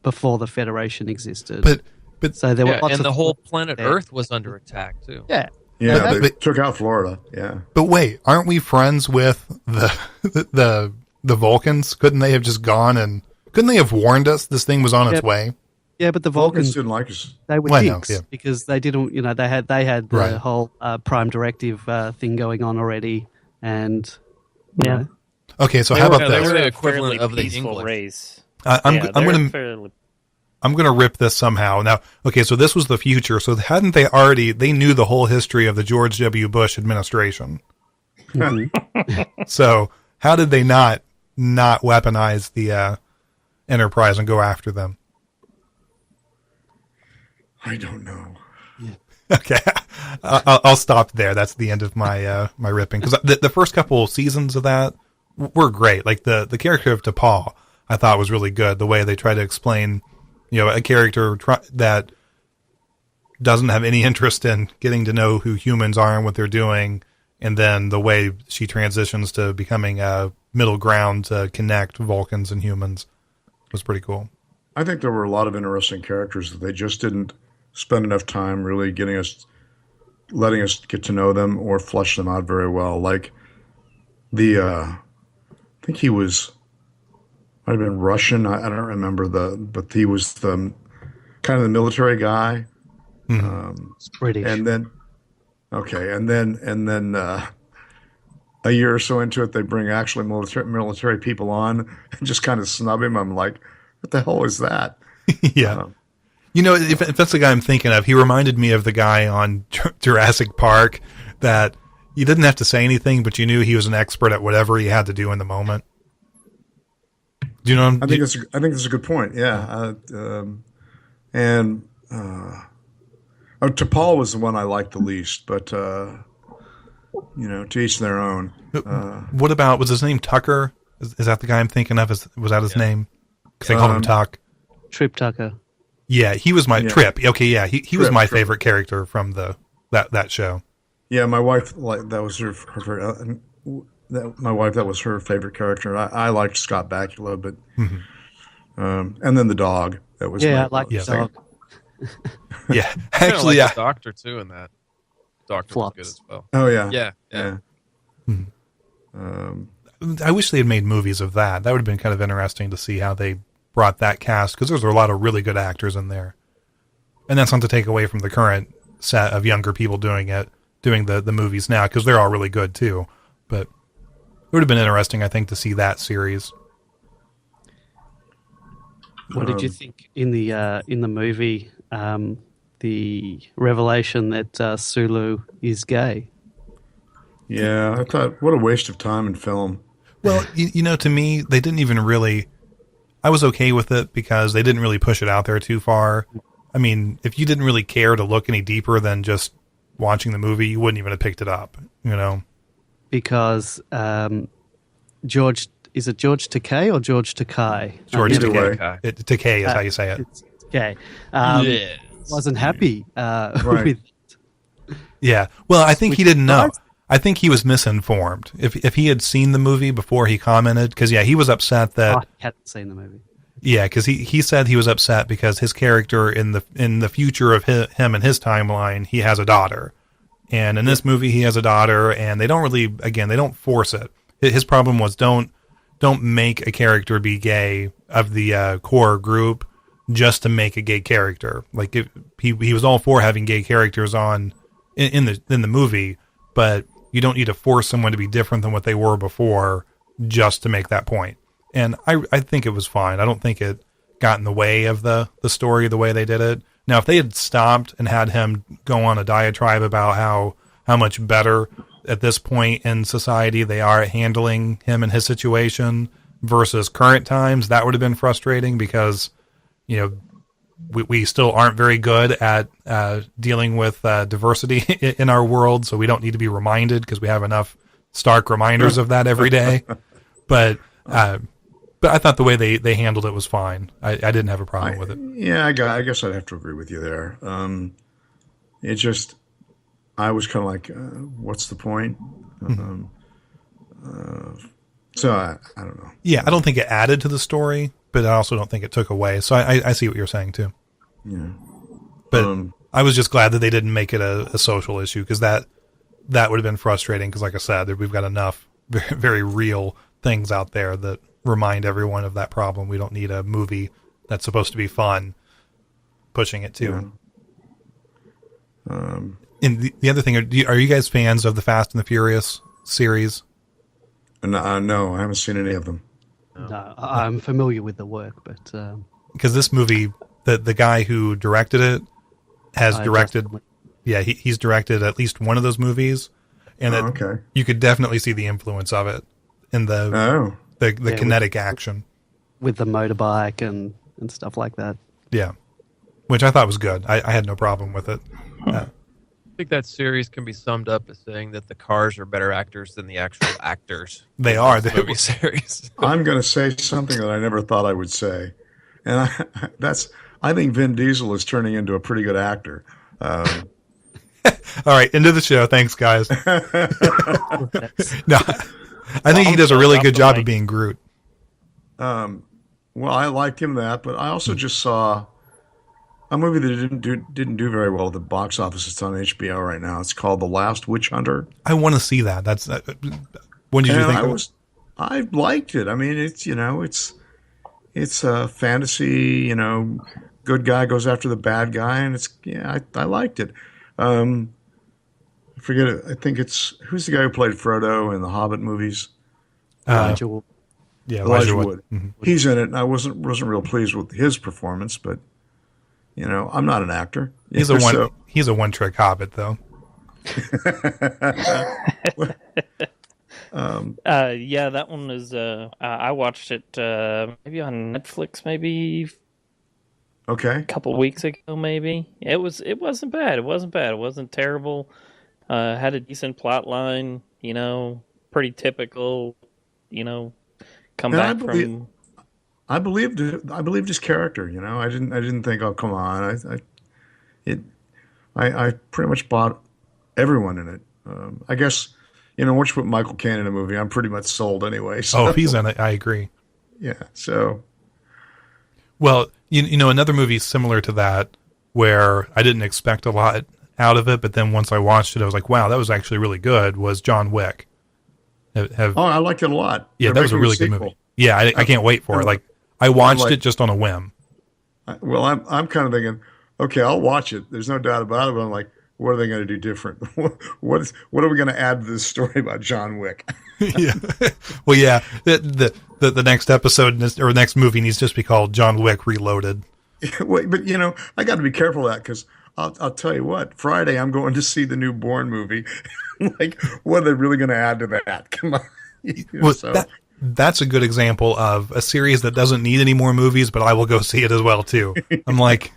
before the Federation existed. But so there were lots and of the whole planet there. Earth was under attack too. Yeah. Yeah, they took out Florida. Yeah. But wait, aren't we friends with the Vulcans? Couldn't they have just gone and couldn't they have warned us this thing was on its way? Yeah, but the Vulcans Vulcans didn't like us. they were Well, I know, dicks yeah. because they didn't. They had the Right. whole Prime Directive thing going on already, and you know, Okay, so They how were- about they this? were the a equivalent fairly of the peaceful English. race. I'm Yeah, going they're to fairly- I'm going to rip this somehow. Now, okay, so this was the future. So hadn't they knew the whole history of the George W. Bush administration. So how did they not weaponize the Enterprise and go after them? I don't know. Okay, I'll stop there. That's the end of my my ripping, because the first couple seasons of that were great. Like the character of T'Pol, I thought was really good. The way they try to explain, a character that doesn't have any interest in getting to know who humans are and what they're doing, and then the way she transitions to becoming a middle ground to connect Vulcans and humans was pretty cool. I think there were a lot of interesting characters that they just didn't spend enough time really letting us get to know them or flesh them out very well. Like I think he might have been Russian. I don't remember but he was the kind of the military guy. it's British. And then a year or so into it, they bring actually military people on and just kind of snub him. I'm like, what the hell is that? Yeah. If that's the guy I'm thinking of, he reminded me of the guy on Jurassic Park that you didn't have to say anything, but you knew he was an expert at whatever he had to do in the moment. Do you know? I think that's a good point. Yeah. T'Pol was the one I liked the least, but to each their own. What about, was his name Tucker? Is that the guy I'm thinking of? Was that his name? Because they called him Tuck. Trip Tucker. Yeah, he was my Trip. Okay, yeah, he was my Trip. favorite character from that show. Yeah, my wife that was her my wife, that was her favorite character. I liked Scott Bakula, but and then the dog. That was I like the second. dog. Yeah, I actually, like the Doctor too in that. Doctor Flops. was good as well. Oh yeah, Yeah. I wish they had made movies of that. That would have been kind of interesting to see how they brought that cast, because there's a lot of really good actors in there. And that's not to take away from the current set of younger people doing the movies now, because they're all really good too. But it would have been interesting, I think, to see that series. What did you think in the movie? The revelation that Sulu is gay. Yeah, I thought, what a waste of time in film. Well, to me, they didn't even really. I was okay with it because they didn't really push it out there too far. I mean, if you didn't really care to look any deeper than just watching the movie, you wouldn't even have picked it up, Because George, is it George Takei or George Takai? George Either way. Takei. Takei is how you say it. It's Takei. Yes. Wasn't happy Right. with. Yeah. Well, I think he didn't know. surprised- I think he was misinformed. If he had seen the movie before he commented, because he was upset that I hadn't seen the movie. because he said he was upset because his character in the future of him and his timeline, he has a daughter, and in this movie he has a daughter, and they don't force it. His problem was don't make a character be gay of the core group just to make a gay character. Like he was all for having gay characters in the movie, but you don't need to force someone to be different than what they were before just to make that point. And I think it was fine. I don't think it got in the way of the story the way they did it. Now, if they had stopped and had him go on a diatribe about how much better at this point in society they are at handling him and his situation versus current times, that would have been frustrating because, we still aren't very good at dealing with diversity in our world, so we don't need to be reminded because we have enough stark reminders of that every day. But But I thought the way they handled it was fine. I didn't have a problem with it. Yeah, I guess I'd have to agree with you there. It just, I was kind of like, what's the point? So I don't know. Yeah, I don't think it added to the story, but I also don't think it took away. So I see what you're saying too. Yeah. But I was just glad that they didn't make it a social issue, because that would have been frustrating. Because like I said, we've got enough very, very real things out there that remind everyone of that problem. We don't need a movie that's supposed to be fun pushing it too. Yeah. And the other thing, are you guys fans of the Fast and the Furious series? No, I haven't seen any of them. No, I'm familiar with the work, but Because this movie, the guy who directed it has directed, he's directed at least one of those movies, and Okay. you could definitely see the influence of it in the kinetic action. with the motorbike and stuff like that. Yeah, which I thought was good. I had no problem with it. I think that series can be summed up as saying that the cars are better actors than the actual actors. They are. The movie series. I'm going to say something that I never thought I would say, and I think Vin Diesel is turning into a pretty good actor. All right, into the show. Thanks, guys. No, I think he does a really good job of being Groot. Well, I liked him that, but I also just saw a movie that didn't do very well at the box office. It's on HBO right now. It's called The Last Witch Hunter. I want to see that. That's when did you think? I liked it. I mean, it's a fantasy. Good guy goes after the bad guy, and I liked it. I forget it. I think who's the guy who played Frodo in the Hobbit movies? Elijah Wood. Yeah, Elijah Wood. Mm-hmm. He's in it, and I wasn't real pleased with his performance, but I'm not an actor. He's a one-trick Hobbit, though. Yeah, that one is. I watched it maybe on Netflix, maybe Okay. a couple weeks ago. Maybe it wasn't bad. It wasn't terrible. Had a decent plot line. Pretty typical. Come And back from. I believed his character. I didn't think, oh, come on. I pretty much bought everyone in it. I guess once you put Michael Caine in a movie, I'm pretty much sold anyway. So, Oh, if he's in it, I agree. yeah. So Well, another movie similar to that, where I didn't expect a lot out of it, but then once I watched it, I was like, wow, that was actually really good, was John Wick. I liked it a lot. Yeah, They're that was a making really good sequel. movie. Yeah, I can't wait for it. Like, I watched it just on a whim. Well, I'm kind of thinking, okay, I'll watch it. There's no doubt about it. But I'm like, what are they going to do different? What are we going to add to this story about John Wick? Yeah. Well, yeah. The next episode or next movie needs to just be called John Wick Reloaded. Wait, but I got to be careful of that, because I'll tell you what. Friday, I'm going to see the new Bourne movie. Like, what are they really going to add to that? Come on. Well, that's a good example of a series that doesn't need any more movies, but I will go see it as well too. I'm like,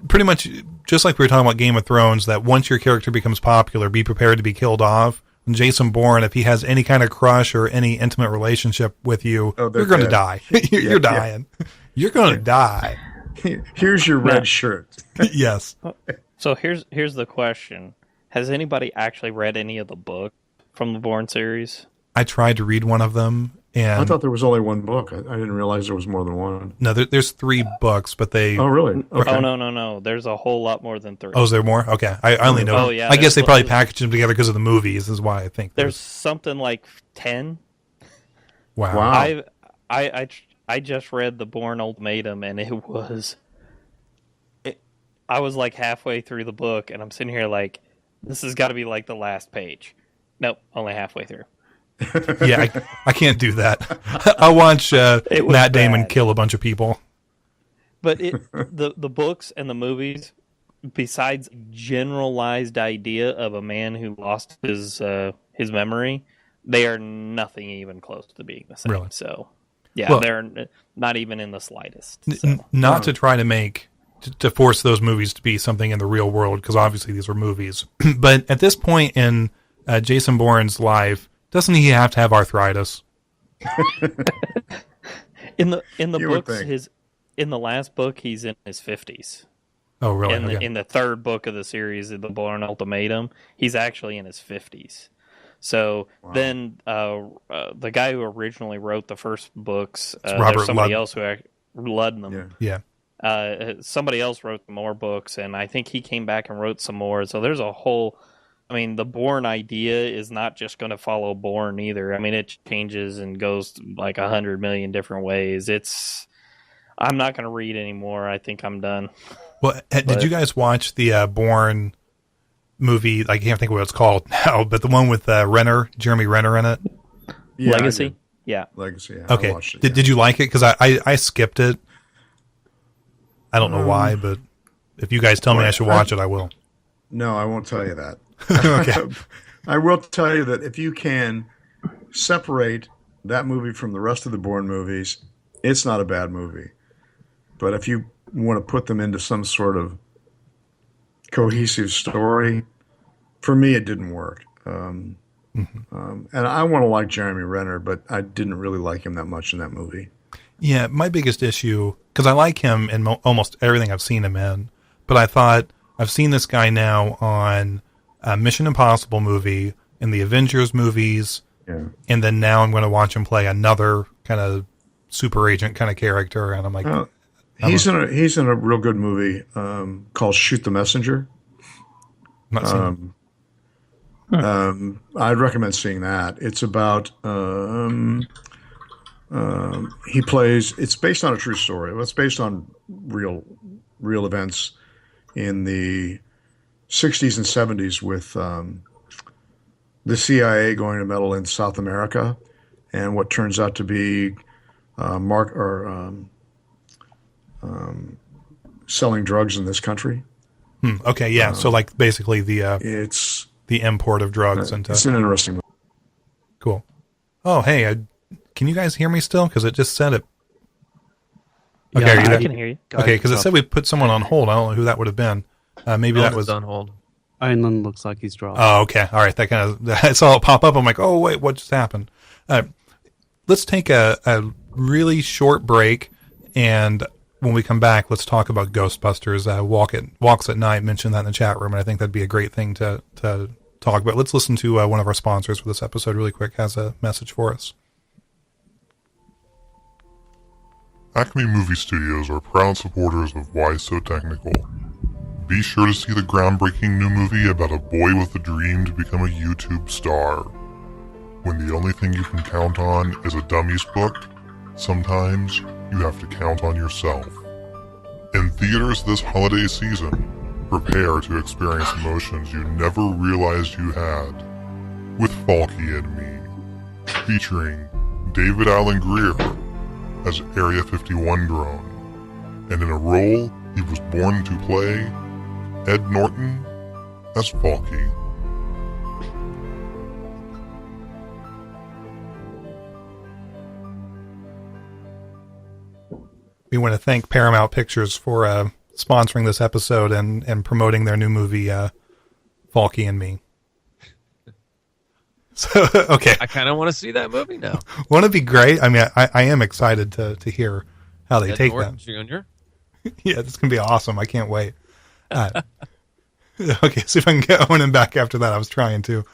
pretty much just like we were talking about Game of Thrones, that once your character becomes popular, be prepared to be killed off. And Jason Bourne, if he has any kind of crush or any intimate relationship with you, you're going to die. You're dying. You're going to die. Here's your red shirt. Yes. So here's the question: has anybody actually read any of the book from the Bourne series? I tried to read one of them, and I thought there was only one book. I didn't realize there was more than one. no, there's 3 books, but they. Oh, really? Okay. Oh no! There's a whole lot more than 3. Oh, is there more? Okay, I only know. Oh, yeah, I guess they there's- probably packaged them together because of the movies. Is why I think There's something like 10. Wow. Wow. I just read the Bourne Ultimatum, and I was like halfway through the book, and I'm sitting here like, this has got to be like the last page. Nope, only halfway through. Yeah, I can't do that. I'll watch It was Matt Damon bad. kill a bunch of people. But the books and the movies, besides generalized idea of a man who lost his memory, they are nothing even close to being the same. Really? So, yeah, Well- they're not even in the slightest. So. Not to try to to force those movies to be something in the real world, because obviously these were movies. But at this point in Jason Bourne's life, doesn't he have to have arthritis? In the You would books, think. in the last book, he's in his 50s. Oh, really? In the Okay. in the third book of the series, The Bourne Ultimatum, he's actually in his 50s. So then, the guy who originally wrote the first books, Robert there's somebody Ludden. else who Luddenham. Yeah. Yeah. Somebody else wrote more books, and I think he came back and wrote some more. So there's a whole. I mean, the Bourne idea is not just going to follow Bourne either. I mean, it changes and goes like 100 million different ways. I'm not going to read anymore. I think I'm done. Well, did you guys watch the Bourne movie? I can't think of what it's called now, but the one with Jeremy Renner in it. Yeah, I Legacy? did. Yeah. Legacy. Yeah, I Okay. watched it, Did you like it? Because I skipped it. I don't know why, but if you guys tell me I should watch it, I will. No, I won't tell you that. Okay. I will tell you that if you can separate that movie from the rest of the Bourne movies, it's not a bad movie. But if you want to put them into some sort of cohesive story, for me, it didn't work. And I want to like Jeremy Renner, but I didn't really like him that much in that movie. Yeah, my biggest issue, because I like him in almost everything I've seen him in, but I thought I've seen this guy now on a Mission Impossible movie, in the Avengers movies, Yeah. and then now I'm going to watch him play another kind of super agent kind of character, and I'm like, He's in a real good movie called Shoot the Messenger. I'm not seeing I'd recommend seeing that. It's about he plays. It's based on a true story. Well, it's based on real events in the 60s and 70s with the CIA going to meddle in South America, and what turns out to be selling drugs in this country. okay, yeah. So like basically It's the import of drugs into an interesting movie. cool. Oh, hey, can you guys hear me still? Because it just said it. Okay, Yeah, are you I there? can hear you. Okay, because it said we put someone on hold. I don't know who that would have been. Maybe that was on hold. Owen looks like he's dropped. Oh, okay. All right. That kind of, I saw it pop up. I'm like, oh, wait, what just happened? Let's take a really short break. And when we come back, let's talk about Ghostbusters. Walks at Night mentioned that in the chat room. And I think that'd be a great thing to talk about. Let's listen to one of our sponsors for this episode really quick. Has a message for us. Acme Movie Studios are proud supporters of Why So Technical. Be sure to see the groundbreaking new movie about a boy with a dream to become a YouTube star. When the only thing you can count on is a dummies book, sometimes you have to count on yourself. In theaters this holiday season, prepare to experience emotions you never realized you had with Falky and Me, featuring David Allen Greer as Area 51 drone, and in a role he was born to play, Ed Norton as Falky. We want to thank Paramount Pictures for sponsoring this episode and promoting their new movie, Falky and Me. So, okay. I kind of want to see that movie now. Won't it be great? I mean, I am excited to hear how they Ed take Norton that. Jr. Yeah, this can be awesome. I can't wait. Okay, see if I can get Owen back after that. I was trying to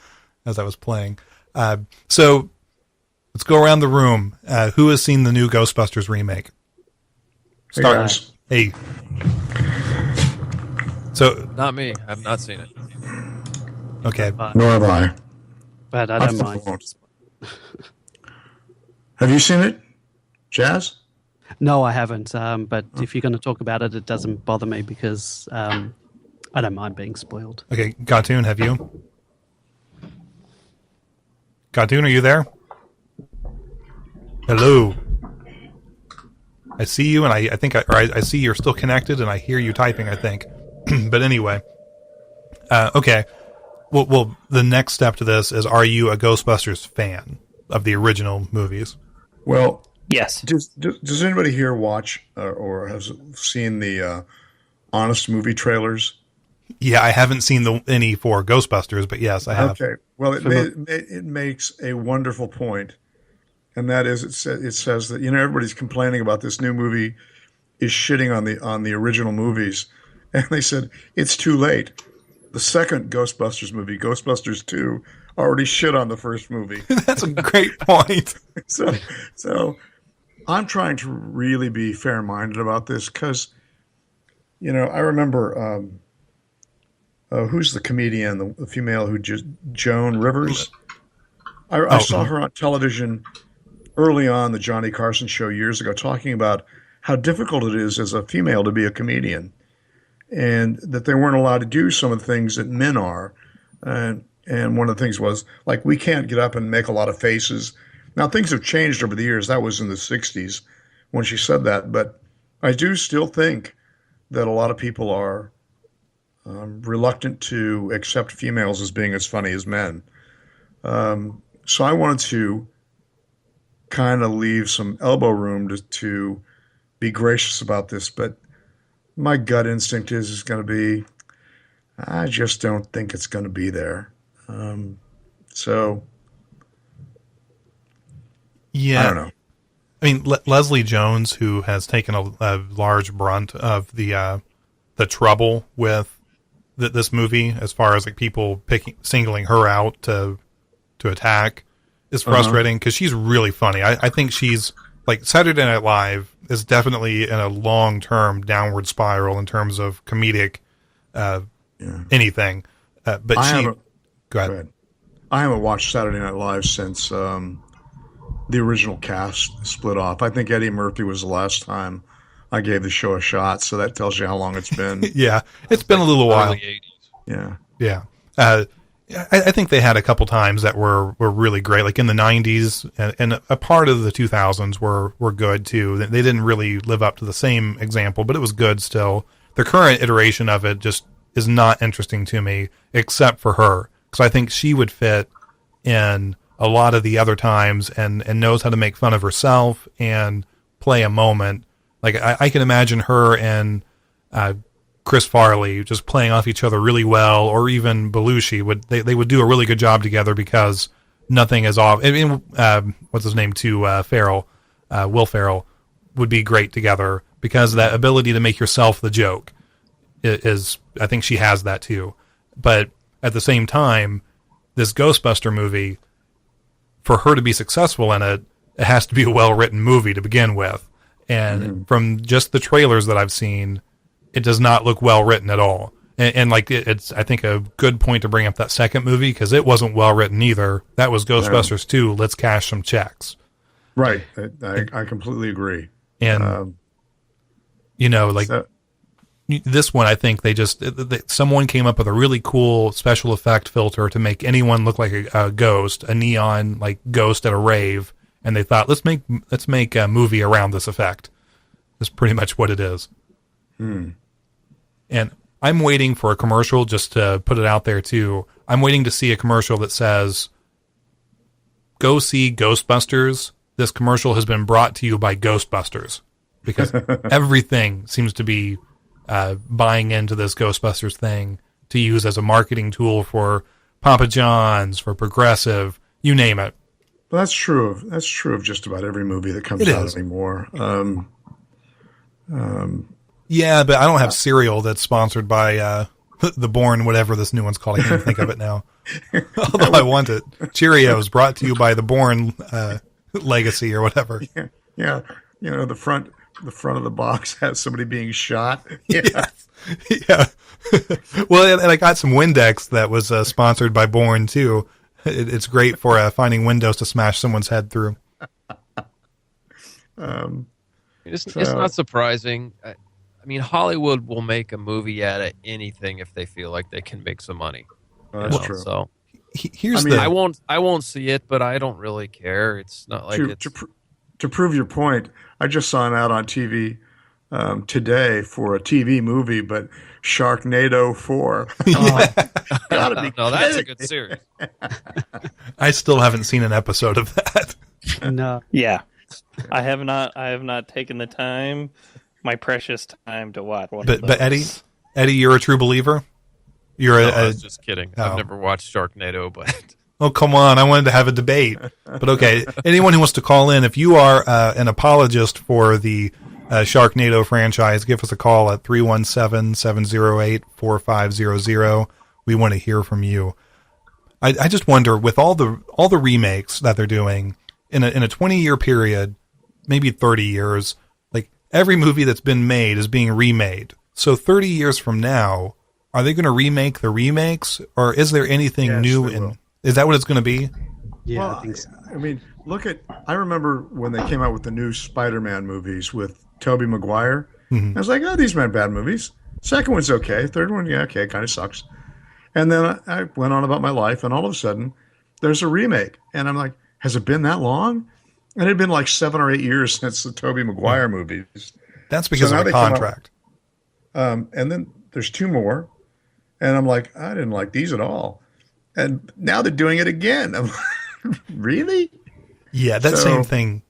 as I was playing. So let's go around the room. Who has seen the new Ghostbusters remake? Hey, guys. Hey. So, Not me. I've not seen it. okay. Nor have I. But I don't mind. Have you seen it, Jazz? No, I haven't. But if you're going to talk about it, it doesn't bother me because I don't mind being spoiled. Okay, Gatun, have you? Gatun, are you there? Hello. I see you, and I think I see you're still connected, and I hear you typing, I think. But anyway. Okay. Well, the next step to this is, are you a Ghostbusters fan of the original movies? Well, Yes. does anybody here watch or has seen the Honest movie trailers? Yeah, I haven't seen any for Ghostbusters, but yes, I have. Okay. Well, it makes a wonderful point and that is it says that everybody's complaining about this new movie is shitting on the original movies, and they said it's too late. The second Ghostbusters movie, Ghostbusters 2, already shit on the first movie. That's a great point. So I'm trying to really be fair-minded about this because, I remember who's the comedian, the female who just Joan Rivers. I saw her on television early on the Johnny Carson show years ago, talking about how difficult it is as a female to be a comedian, and that they weren't allowed to do some of the things that men are. And one of the things was, like, we can't get up and make a lot of faces. Now, things have changed over the years. That was in the 60s when she said that. But I do still think that a lot of people are reluctant to accept females as being as funny as men. So I wanted to kind of leave some elbow room to be gracious about this. But my gut instinct is going to be, I just don't think it's going to be there. So, yeah, I don't know. I mean, Leslie Jones, who has taken a large brunt of the trouble with this movie, as far as like people singling her out to attack, is frustrating because she's really funny. I think she's like Saturday Night Live is definitely in a long-term downward spiral in terms of comedic anything. But go ahead. I haven't watched Saturday Night Live since the original cast split off. I think Eddie Murphy was the last time I gave the show a shot, so that tells you how long it's been. Yeah, it's been a little while. Early 80s. Yeah. I think they had a couple times that were really great, like in the 90s, and a part of the 2000s were good too. They didn't really live up to the same example, but it was good still. The current iteration of it just is not interesting to me, except for her, because I think she would fit in a lot of the other times and knows how to make fun of herself and play a moment. Like I can imagine her and Chris Farley just playing off each other really well, or even Belushi they would do a really good job together because nothing is off. I mean, what's his name too? Will Ferrell would be great together because that ability to make yourself the joke is I think she has that too. But at the same time, this Ghostbuster movie, for her to be successful in it, it has to be a well-written movie to begin with. And from just the trailers that I've seen, it does not look well written at all. And like it's, I think, a good point to bring up that second movie because it wasn't well written either. That was Ghostbusters 2. Let's cash some checks. Right. I completely agree. And this one, I think someone came up with a really cool special effect filter to make anyone look like a ghost, a neon like ghost at a rave. And they thought, let's make a movie around this effect. That's pretty much what it is. And I'm waiting for a commercial, just to put it out there too. I'm waiting to see a commercial that says, go see Ghostbusters. This commercial has been brought to you by Ghostbusters. Because everything seems to be buying into this Ghostbusters thing to use as a marketing tool for Papa John's, for Progressive, you name it. Well, that's true of just about every movie that comes out anymore. Yeah, but I don't have cereal that's sponsored by the Bourne, whatever this new one's called. I can't even think of it now. Although I want it. Cheerios, brought to you by the Bourne Legacy or whatever. Yeah. The front of the box has somebody being shot. Yeah. Well, and I got some Windex that was sponsored by Bourne too. It's great for finding windows to smash someone's head through. It's not surprising. I mean, Hollywood will make a movie out of anything if they feel like they can make some money. That's true. So I won't see it, but I don't really care. It's not like to prove your point. I just saw an ad on TV today for a TV movie, but Sharknado 4. Gotta be no, that's a good series. I still haven't seen an episode of that. No. Yeah, I have not taken the time, my precious time, to watch one. But Eddie, you're a true believer. I was just kidding. I've never watched Sharknado, but Oh, come on. I wanted to have a debate. But okay, anyone who wants to call in, if you are an apologist for the Sharknado franchise, give us a call at 317-708-4500. We want to hear from you. I just wonder, with all the remakes that they're doing in a 20-year period, maybe 30 years, like every movie that's been made is being remade. So 30 years from now, are they going to remake the remakes, or is there anything new in? Is that what it's going to be? Yeah, Well, I think so. I mean, I remember when they came out with the new Spider-Man movies with Tobey Maguire. I was like, oh, these aren't bad movies. Second one's okay. Third one, yeah, okay, kind of sucks. And then I went on about my life, and all of a sudden, there's a remake. And I'm like, has it been that long? And it had been like 7 or 8 years since the Tobey Maguire movies. That's because So now of a they come out- contract. And then there's 2 more. And I'm like, I didn't like these at all. And now they're doing it again. I'm like, really? Yeah, that So- same thing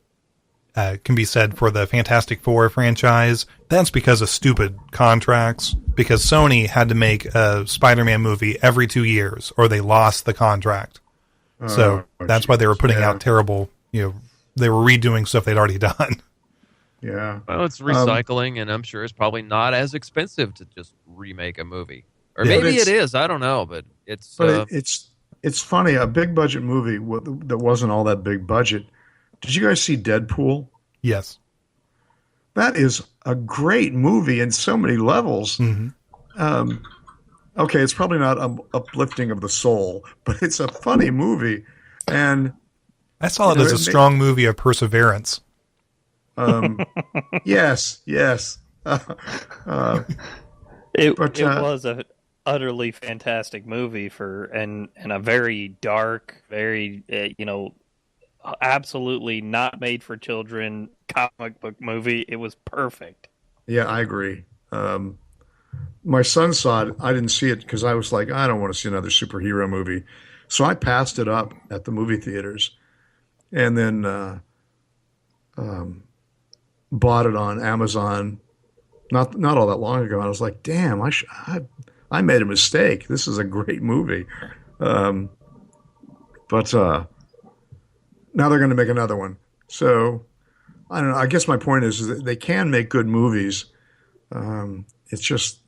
can be said for the Fantastic Four franchise. That's because of stupid contracts. Because Sony had to make a Spider-Man movie every 2 years, or they lost the contract. So that's why they were putting out terrible. They were redoing stuff they'd already done. Yeah. Well, it's recycling, and I'm sure it's probably not as expensive to just remake a movie. Or Yeah. maybe But it is. I don't know, but it's. But it's funny. A big budget movie that wasn't all that big budget. Did you guys see Deadpool? Yes. That is a great movie in so many levels. Okay, it's probably not uplifting of the soul, but it's a funny movie. And I saw it as a strong movie of perseverance. yes. It But, was a utterly fantastic movie and a very dark, very absolutely not made for children comic book movie. It was perfect. Yeah, I agree. My son saw it. I didn't see it because I was like, I don't want to see another superhero movie. So I passed it up at the movie theaters, and then bought it on Amazon. Not all that long ago. And I was like, damn, I made a mistake. This is a great movie. But now they're going to make another one. So I don't know. I guess my point is that they can make good movies. It's just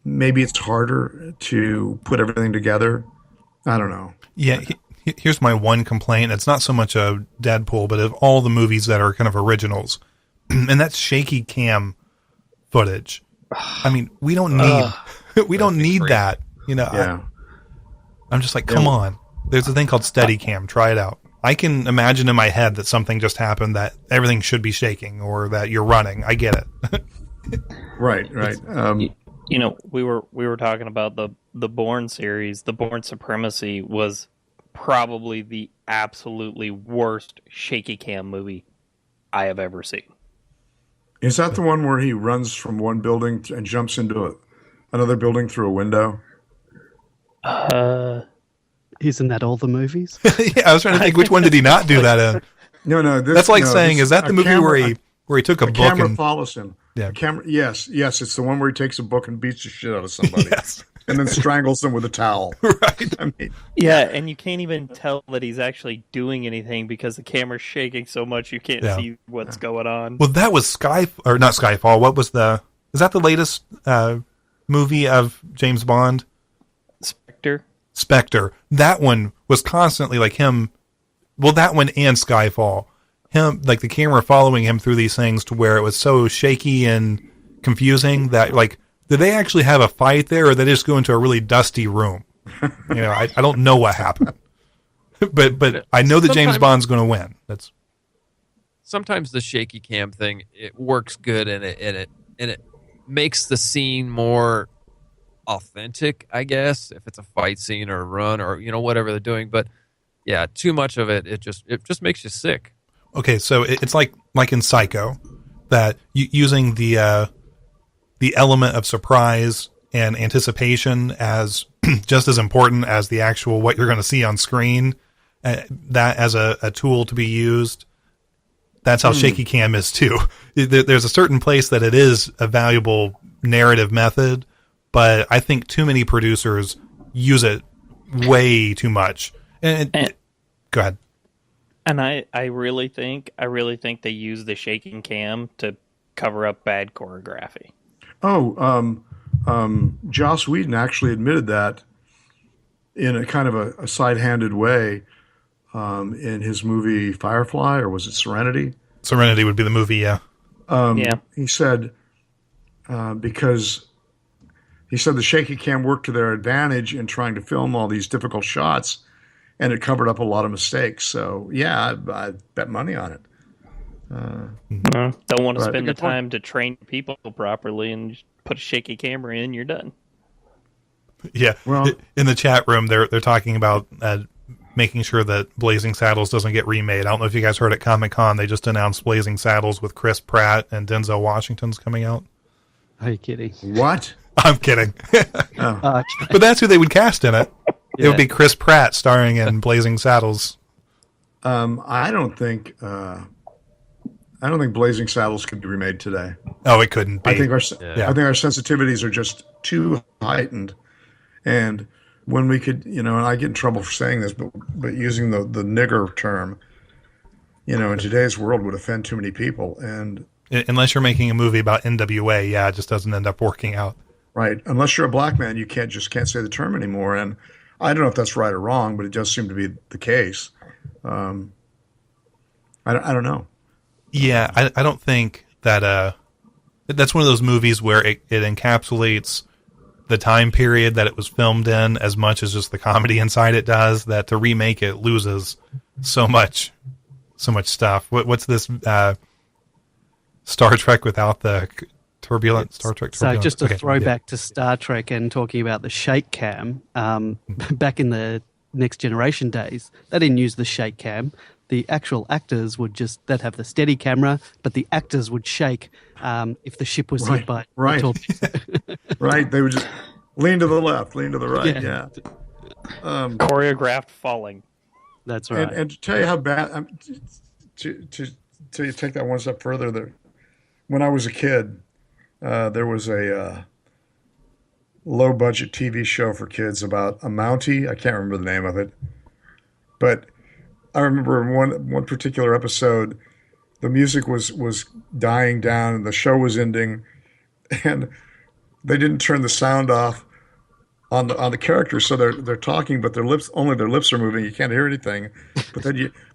maybe it's harder to put everything together. I don't know. Yeah, here's my one complaint. It's not so much of Deadpool, but of all the movies that are kind of originals, and that's shaky cam footage. I mean, we don't need that. Yeah. I'm just like, come on. There's a thing called Steadicam. Try it out. I can imagine in my head that something just happened, that everything should be shaking, or that you're running. I get it. Right. We were talking about the Bourne series. The Bourne Supremacy was probably the absolutely worst shaky cam movie I have ever seen. Is that the one where he runs from one building and jumps into another building through a window? Isn't that all the movies? Yeah, I was trying to think which one did he not do that in. No. That's like saying, is that the movie where he took a book camera and follows him? Yeah. The camera. Yes. It's the one where he takes a book and beats the shit out of somebody, yes, and then strangles them with a towel. right? I mean, Yeah, and you can't even tell that he's actually doing anything because the camera's shaking so much you can't see what's going on. Well, that was not Skyfall. What was is that the latest movie of James Bond? Spectre. That one was constantly like him. Well, that one and Skyfall. Him, like the camera following him through these things to where it was so shaky and confusing that, like, did they actually have a fight there, or did they just go into a really dusty room? I don't know what happened. But I know that James Bond's going to win. That's sometimes the shaky cam thing, it works good, and it makes the scene more authentic, I guess, if it's a fight scene or a run or whatever they're doing. But yeah, too much of it just makes you sick. okay. So it's like in Psycho, that using the element of surprise and anticipation as just as important as the actual what you're going to see on screen. That as a tool to be used. That's how shaky cam is too. There's a certain place that it is a valuable narrative method, but I think too many producers use it way too much. And go ahead. And I really think they use the shaking cam to cover up bad choreography. Oh, Joss Whedon actually admitted that in a kind of a side-handed way in his movie Firefly, or was it Serenity? Serenity would be the movie, yeah. Yeah. He said because he said the shaky cam worked to their advantage in trying to film all these difficult shots, and it covered up a lot of mistakes. So yeah, I bet money on it. Don't want to Right. spend the Good point. time to train people properly and just put a shaky camera in, you're done. Yeah. Well- in the chat room, they're talking about making sure that Blazing Saddles doesn't get remade. I don't know if you guys heard at Comic-Con, they just announced Blazing Saddles with Chris Pratt and Denzel Washington's coming out. Are you kidding? What? I'm kidding. Okay. But that's who they would cast in it. It would Yeah. be Chris Pratt starring in Blazing Saddles. I don't think Blazing Saddles could be remade today. Oh, it couldn't be. I think our sensitivities are just too heightened, and when we could, and I get in trouble for saying this, but using the nigger term, in today's world would offend too many people, and Unless you're making a movie about NWA, yeah, it just doesn't end up working out. right, unless you're a black man, you can't say the term anymore, and I don't know if that's right or wrong, but it does seem to be the case. I don't know. Yeah, I don't think that that's one of those movies where it encapsulates the time period that it was filmed in as much as just the comedy inside it does, that to remake it loses so much stuff. What's this Star Trek without the turbulent Star Trek So turbulent? just a Okay, throwback to Star Trek and talking about the shake cam, back in the Next Generation days, they didn't use the shake cam. The actual actors they'd have the steady camera, but the actors would shake if the ship was hit by Right. a torpedo. Right, they would just lean to the left, lean to the right. Yeah. Choreographed falling. That's right. And to tell you how bad, to take that one step further, when I was a kid, there was a low budget TV show for kids about a Mountie. I can't remember the name of it, but I remember in one particular episode, the music was dying down and the show was ending, and they didn't turn the sound off on the characters, so they're talking, but their lips are moving. You can't hear anything.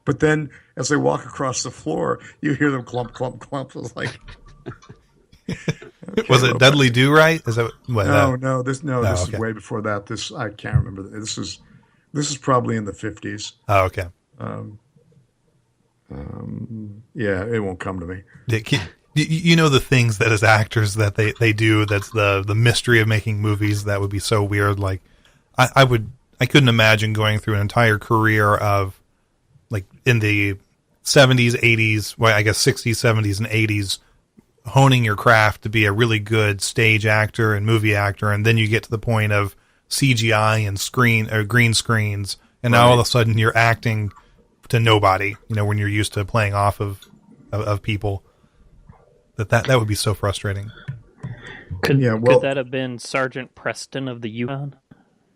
But then as they walk across the floor, you hear them clump, clump, clump. It was like, Was it Dudley Do Right? Is that what? no, this okay. is way before that. This I can't remember. This is probably in the 50s. Oh, okay. Yeah, it won't come to me. You know the things that as actors that they do, that's the mystery of making movies, that would be so weird. Like I couldn't imagine going through an entire career of, like, in the 70s, 80s, well, I guess 60s, 70s, and 80s, honing your craft to be a really good stage actor and movie actor, and then you get to the point of CGI and green screens, and now all of a sudden you're acting to nobody, when you're used to playing off of people. That would be so frustrating. Could well- that have been Sergeant Preston of the Yukon?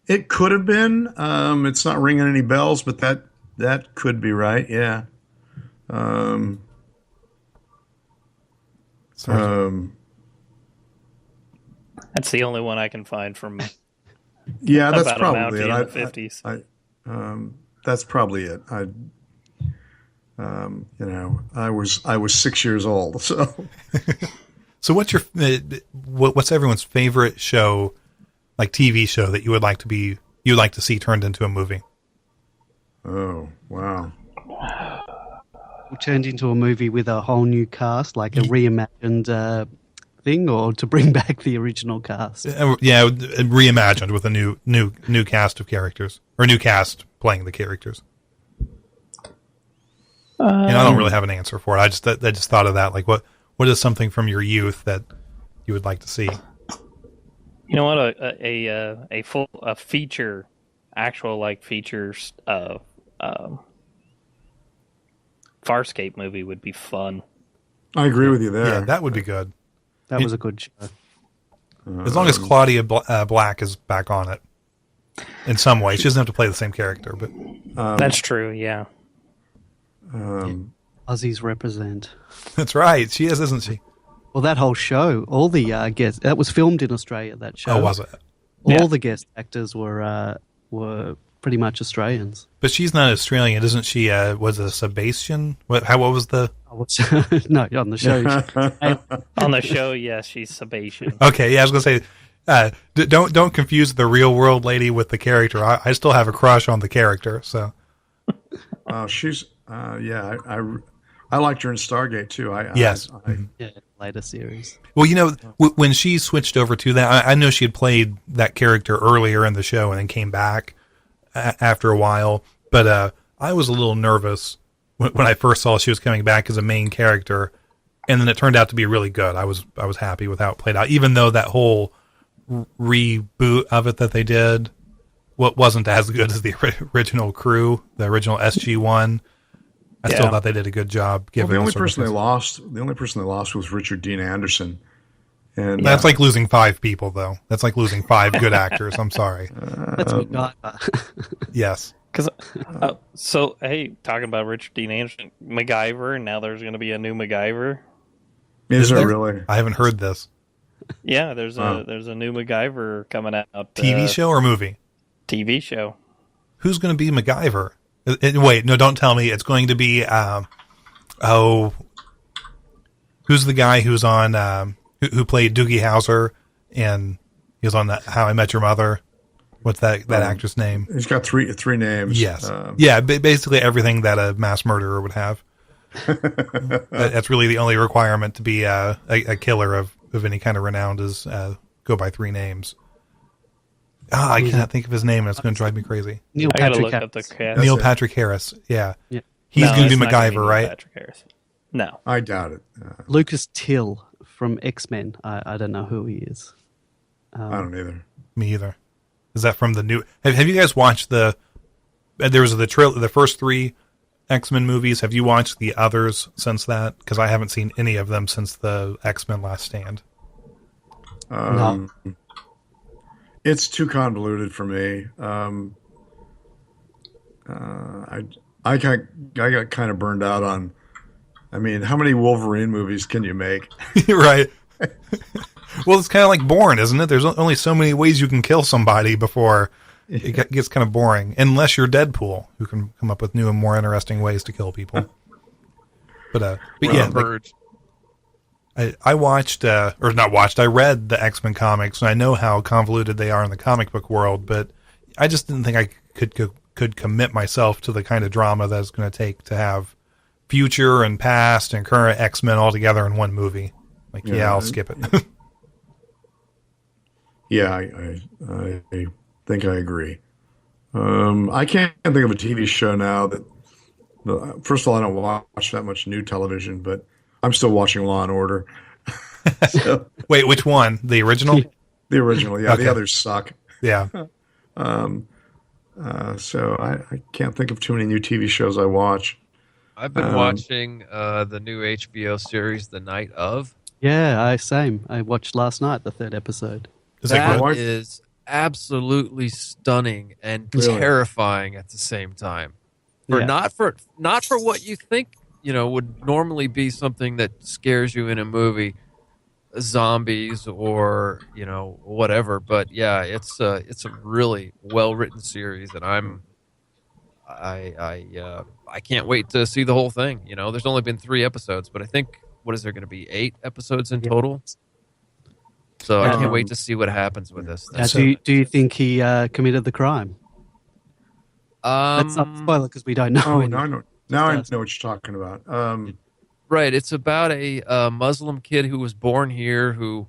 It could have been. It's not ringing any bells, but that could be right. Yeah. That's the only one I can find from Yeah, that's about a probably Mountie it. in the 50s. That's probably it. I was 6 years old, so. So what's everyone's favorite show, like TV show, that you'd like to see turned into a movie? Oh, wow. Turned into a movie with a whole new cast, like a reimagined thing, or to bring back the original cast. Yeah, reimagined with a new cast of characters, or new cast playing the characters. I don't really have an answer for it. I just thought of that. Like, what is something from your youth that you would like to see? You know what? A feature, actual like features Farscape movie would be fun. I agree with you there. Yeah, that would be good. That was a good show. As long as Claudia Black is back on it. in some way. She doesn't have to play the same character, but That's true. Yeah. Aussies represent. that's right. She is, isn't she? Well, that whole show, all the guests, that was filmed in Australia, that show. Oh, was it? All Yeah. the guest actors were pretty much Australians. But she's not Australian, isn't she? Was a Sebastian? What was the? No, on the show. On the show, yes, she's Sebastian. Okay, yeah, I was gonna say, don't confuse the real world lady with the character. I still have a crush on the character. So She's I liked her in Stargate too. Yes. Yeah, later series. well, when she switched over to that, I know she had played that character earlier in the show and then came back after a while. But I was a little nervous when I first saw she was coming back as a main character, and then it turned out to be really good. I was happy with how it played out, even though that whole reboot of it that they did wasn't as good as the original crew, the original SG-1. I still thought they did a good job. Well, Given the only sort of person they things. lost was Richard Dean Anderson, and That's like losing 5 people, though. That's like losing 5 good actors. I'm sorry. That's MacGyver. Yes. So, hey, talking about Richard Dean Anderson, MacGyver, and now there's going to be a new MacGyver. is there there? really? I haven't heard this. Yeah, there's a new MacGyver coming out. TV show or movie? TV show. Who's going to be MacGyver? Wait, no, don't tell me. It's going to be, who's the guy who's on, who played Doogie Howser, and he was on that How I Met Your Mother. What's that actor's name? He's got three names. Yes. Basically everything that a mass murderer would have. That's really the only requirement to be a killer of any kind of renown is go by 3 names. I cannot think of his name, and it's going to drive me crazy. Neil I gotta Patrick look up the Harris. cast. Neil Patrick Harris. Yeah. Yeah. He's No, going to it's be not gonna MacGyver, Neil right? Patrick Harris. No. I doubt it. Lucas Till from X-Men. I don't know who he is. I don't either. Me either. Is that from the new? Have you guys watched the? There was the first 3 X-Men movies. Have you watched the others since that? Because I haven't seen any of them since the X-Men Last Stand. No. It's too convoluted for me. I got kind of burned out on. I mean, how many Wolverine movies can you make? Right. Well, it's kind of like Bourne, isn't it? There's only so many ways you can kill somebody before it gets kind of boring. Unless you're Deadpool, who can come up with new and more interesting ways to kill people. But yeah, Purge. I watched, or not watched, I read the X-Men comics, and I know how convoluted they are in the comic book world, but I just didn't think I could commit myself to the kind of drama that it's going to take to have future and past and current X-Men all together in one movie. Like, yeah, I'll skip it. Yeah, I think I agree. I can't think of a TV show now that. First of all, I don't watch that much new television, but I'm still watching Law and Order. So, Wait, which one? The original? the original, yeah. Okay. The others suck. Yeah. So I can't think of too many new TV shows I watch. I've been watching the new HBO series, The Night of. Yeah, same. I watched last night the 3rd episode. Is that That good? is absolutely stunning and Really? terrifying at the same time. Yeah. Not for what you think would normally be something that scares you in a movie, zombies or whatever. But yeah, it's a really well written series, and I can't wait to see the whole thing. There's only been 3 episodes, but I think what is there going to be 8 episodes in total? So I can't wait to see what happens with this. Do you think he committed the crime? That's not a spoiler because we don't know. Oh, anything. no, I know. Now I know what you're talking about. Right, it's about a Muslim kid who was born here who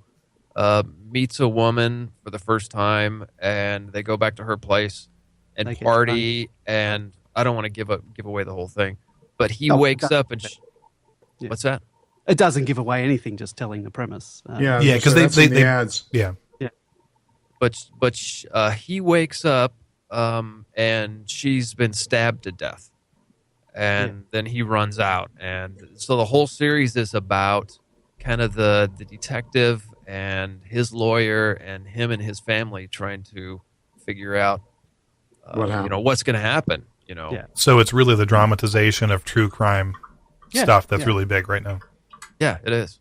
meets a woman for the first time, and they go back to her place and They get party. And I don't want to give away the whole thing, but he No, wakes that- up and Yeah. what's that? It doesn't give away anything, just telling the premise. Yeah, Yeah, 'cause that's they- in the they- ads. Yeah. But he wakes up and she's been stabbed to death, and then he runs out, and so the whole series is about kind of the detective and his lawyer and him and his family trying to figure out What happened? what's going to happen. Yeah. So it's really the dramatization of true crime Yeah, stuff that's yeah. really big right now. Yeah, it is.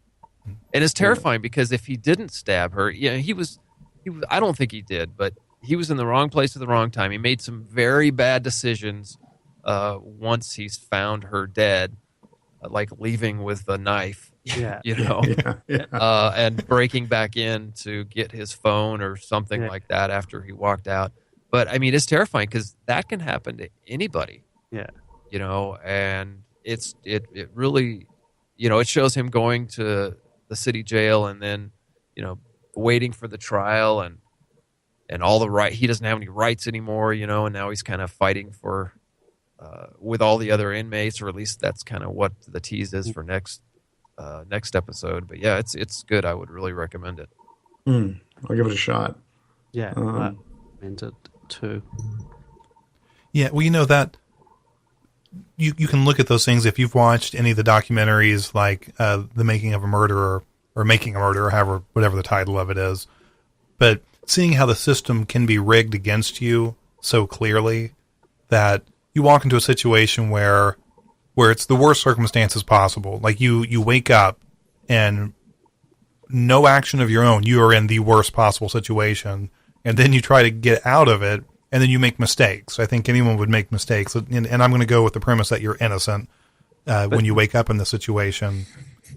And it's terrifying because if he didn't stab her, he was, I don't think he did, but he was in the wrong place at the wrong time. He made some very bad decisions once he's found her dead, like leaving with a knife, Yeah. and breaking back in to get his phone or something like that after he walked out. But, I mean, it's terrifying because that can happen to anybody. Yeah. And it really, it shows him going to the city jail and then, waiting for the trial and all the he doesn't have any rights anymore, and now he's kind of fighting for, with all the other inmates, or at least that's kind of what the tease is for next episode. But yeah, it's good. I would really recommend it. I'll give it a shot. Yeah. I meant it too. Yeah, well, that you can look at those things if you've watched any of the documentaries, like The Making of a Murderer or Making a Murderer, whatever the title of it is. But seeing how the system can be rigged against you so clearly that you walk into a situation where it's the worst circumstances possible. Like you wake up and no action of your own, you are in the worst possible situation, and then you try to get out of it, and then you make mistakes. I think anyone would make mistakes, and I'm going to go with the premise that you're innocent when you wake up in the situation.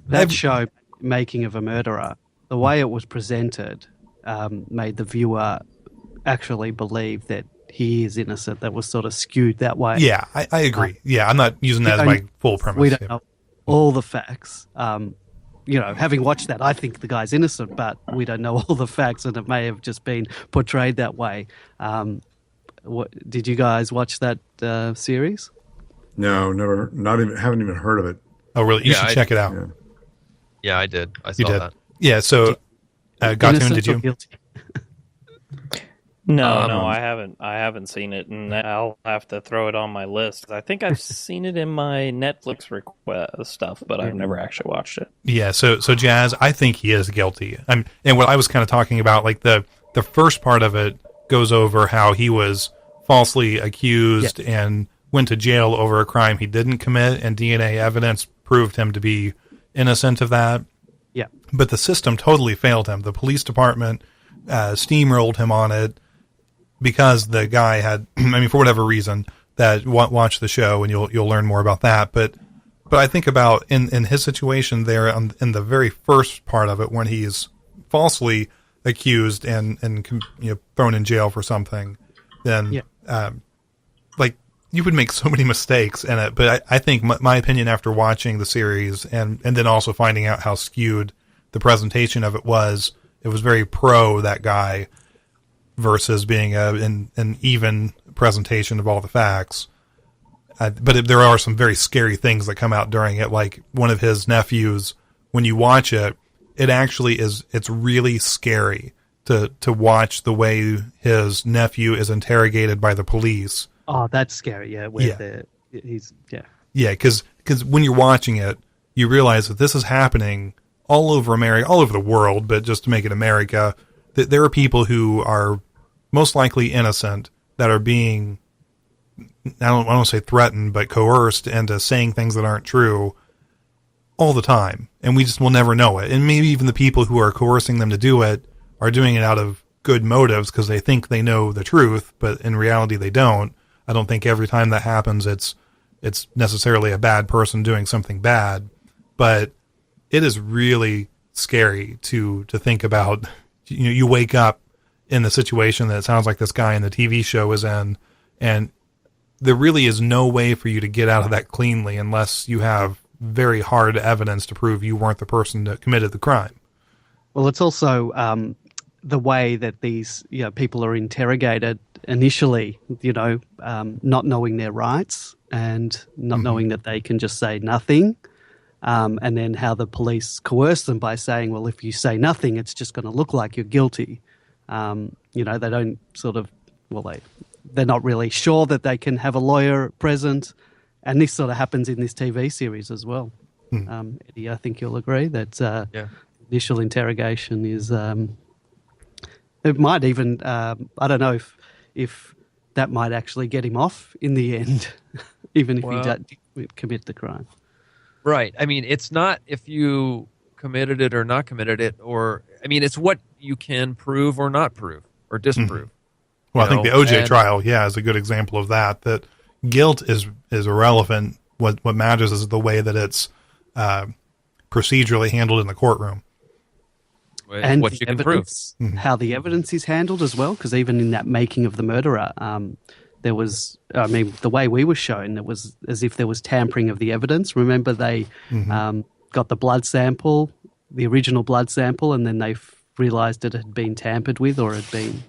That show, Making of a Murderer, the way it was presented made the viewer actually believe that he is innocent. That was sort of skewed that way. Yeah, I agree. Yeah, I'm not using that as my full premise. We don't know all the facts. Having watched that, I think the guy's innocent, but we don't know all the facts, and it may have just been portrayed that way. Did you guys watch that series? No, never. Haven't even heard of it. Oh, really? You should check it out. Yeah, I did. I saw that. Yeah. So, Gatun, did you? Guilty? No, I haven't. I haven't seen it, and I'll have to throw it on my list. I think I've seen it in my Netflix stuff, but I've never actually watched it. Yeah. So Jazz, I think he is guilty. And what I was kind of talking about, like the first part of it goes over how he was falsely accused and went to jail over a crime he didn't commit, and DNA evidence proved him to be innocent of that. Yeah. But the system totally failed him. The police department steamrolled him on it because the guy had, for whatever reason, that watch the show and you'll learn more about that. But I think about in his situation there in the very first part of it when he's falsely accused and thrown in jail for something, then like you would make so many mistakes in it. But I think my opinion after watching the series and then also finding out how skewed the presentation of it was very pro that guy versus being an even presentation of all the facts. But there are some very scary things that come out during it. Like one of his nephews, when you watch it, it actually it's really scary to watch the way his nephew is interrogated by the police. Oh, that's scary. Yeah. Yeah. Because when you're watching it, you realize that this is happening all over America, all over the world, but just to make it America, that there are people who are most likely innocent that are being, I don't want to say threatened, but coerced into saying things that aren't true all the time. And we just will never know it. And maybe even the people who are coercing them to do it are doing it out of good motives because they think they know the truth, but in reality they don't. I don't think every time that happens it's necessarily a bad person doing something bad, but it is really scary to think about. You wake up in the situation that it sounds like this guy in the TV show is in, and there really is no way for you to get out of that cleanly unless you have very hard evidence to prove you weren't the person that committed the crime. Well, it's also the way that these people are interrogated initially, not knowing their rights and not knowing that they can just say nothing. And then how the police coerce them by saying, well, if you say nothing, it's just going to look like you're guilty. They don't they're not really sure that they can have a lawyer present. And this sort of happens in this TV series as well. Eddie, I think you'll agree that initial interrogation is, it might even, I don't know if that might actually get him off in the end, even if Well- he did commit the crime. Right. I mean, it's not if you committed it or not committed it, or I mean, it's what you can prove or not prove or disprove. Well, I You think the know, OJ and- trial, is a good example of that. That guilt is irrelevant. What matters is the way that it's procedurally handled in the courtroom. It's And what the you can prove. evidence, how the evidence is handled as well, because even in that making of the murderer, there was, I mean, the way we were shown, it was as if there was tampering of the evidence. Remember, they got the blood sample, the original blood sample, and then they realized it had been tampered with, or had been,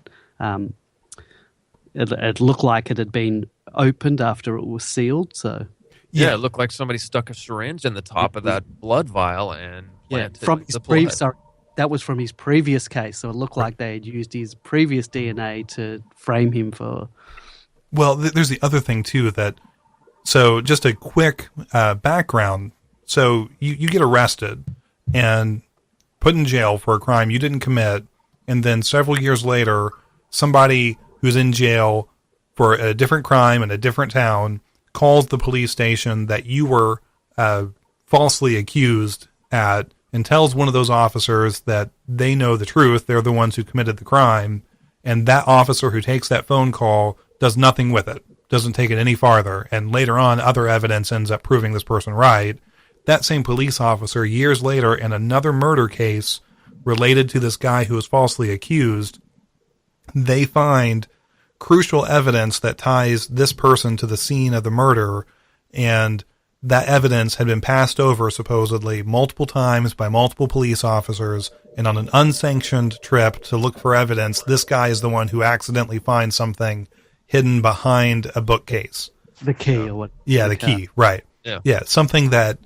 it looked like it had been opened after it was sealed. So Yeah, it looked like somebody stuck a syringe in the top of that blood vial and planted from the his blood. sorry, that was from his previous case. So it looked like they had used his previous DNA to frame him for. Well, there's the other thing too so just a quick background. So you get arrested and put in jail for a crime you didn't commit, and then several years later, somebody who's in jail for a different crime in a different town calls the police station that you were falsely accused at, and tells one of those officers that they know the truth, they're the ones who committed the crime, and that officer who takes that phone call does nothing with it, doesn't take it any farther, and later on other evidence ends up proving this person right. That same police officer, years later, in another murder case related to this guy who was falsely accused, they find crucial evidence that ties this person to the scene of the murder, and that evidence had been passed over supposedly multiple times by multiple police officers, and on an unsanctioned trip to look for evidence, this guy is the one who accidentally finds something hidden behind a bookcase. The key or what? Yeah, the key, right. Yeah. Something that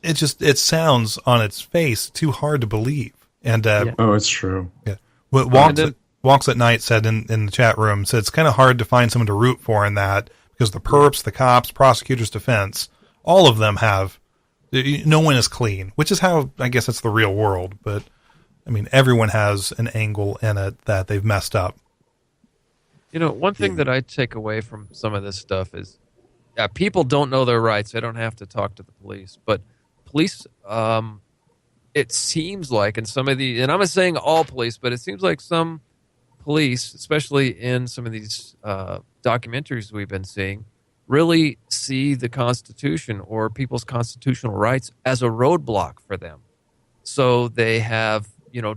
it sounds on its face too hard to believe. And Oh, it's true. what Walks at Night said in the chat room, said it's kind of hard to find someone to root for in that, because the perps, the cops, prosecutors, defense, all of them have, no one is clean, which is how, I guess it's the real world. But I mean, everyone has an angle in it that they've messed up. You know, one thing that I take away from some of this stuff is, people don't know their rights. They don't have to talk to the police. But police, it seems like in some of the, and I'm not saying all police, but it seems like some police, especially in some of these documentaries we've been seeing, really see the Constitution or people's constitutional rights as a roadblock for them. So they have,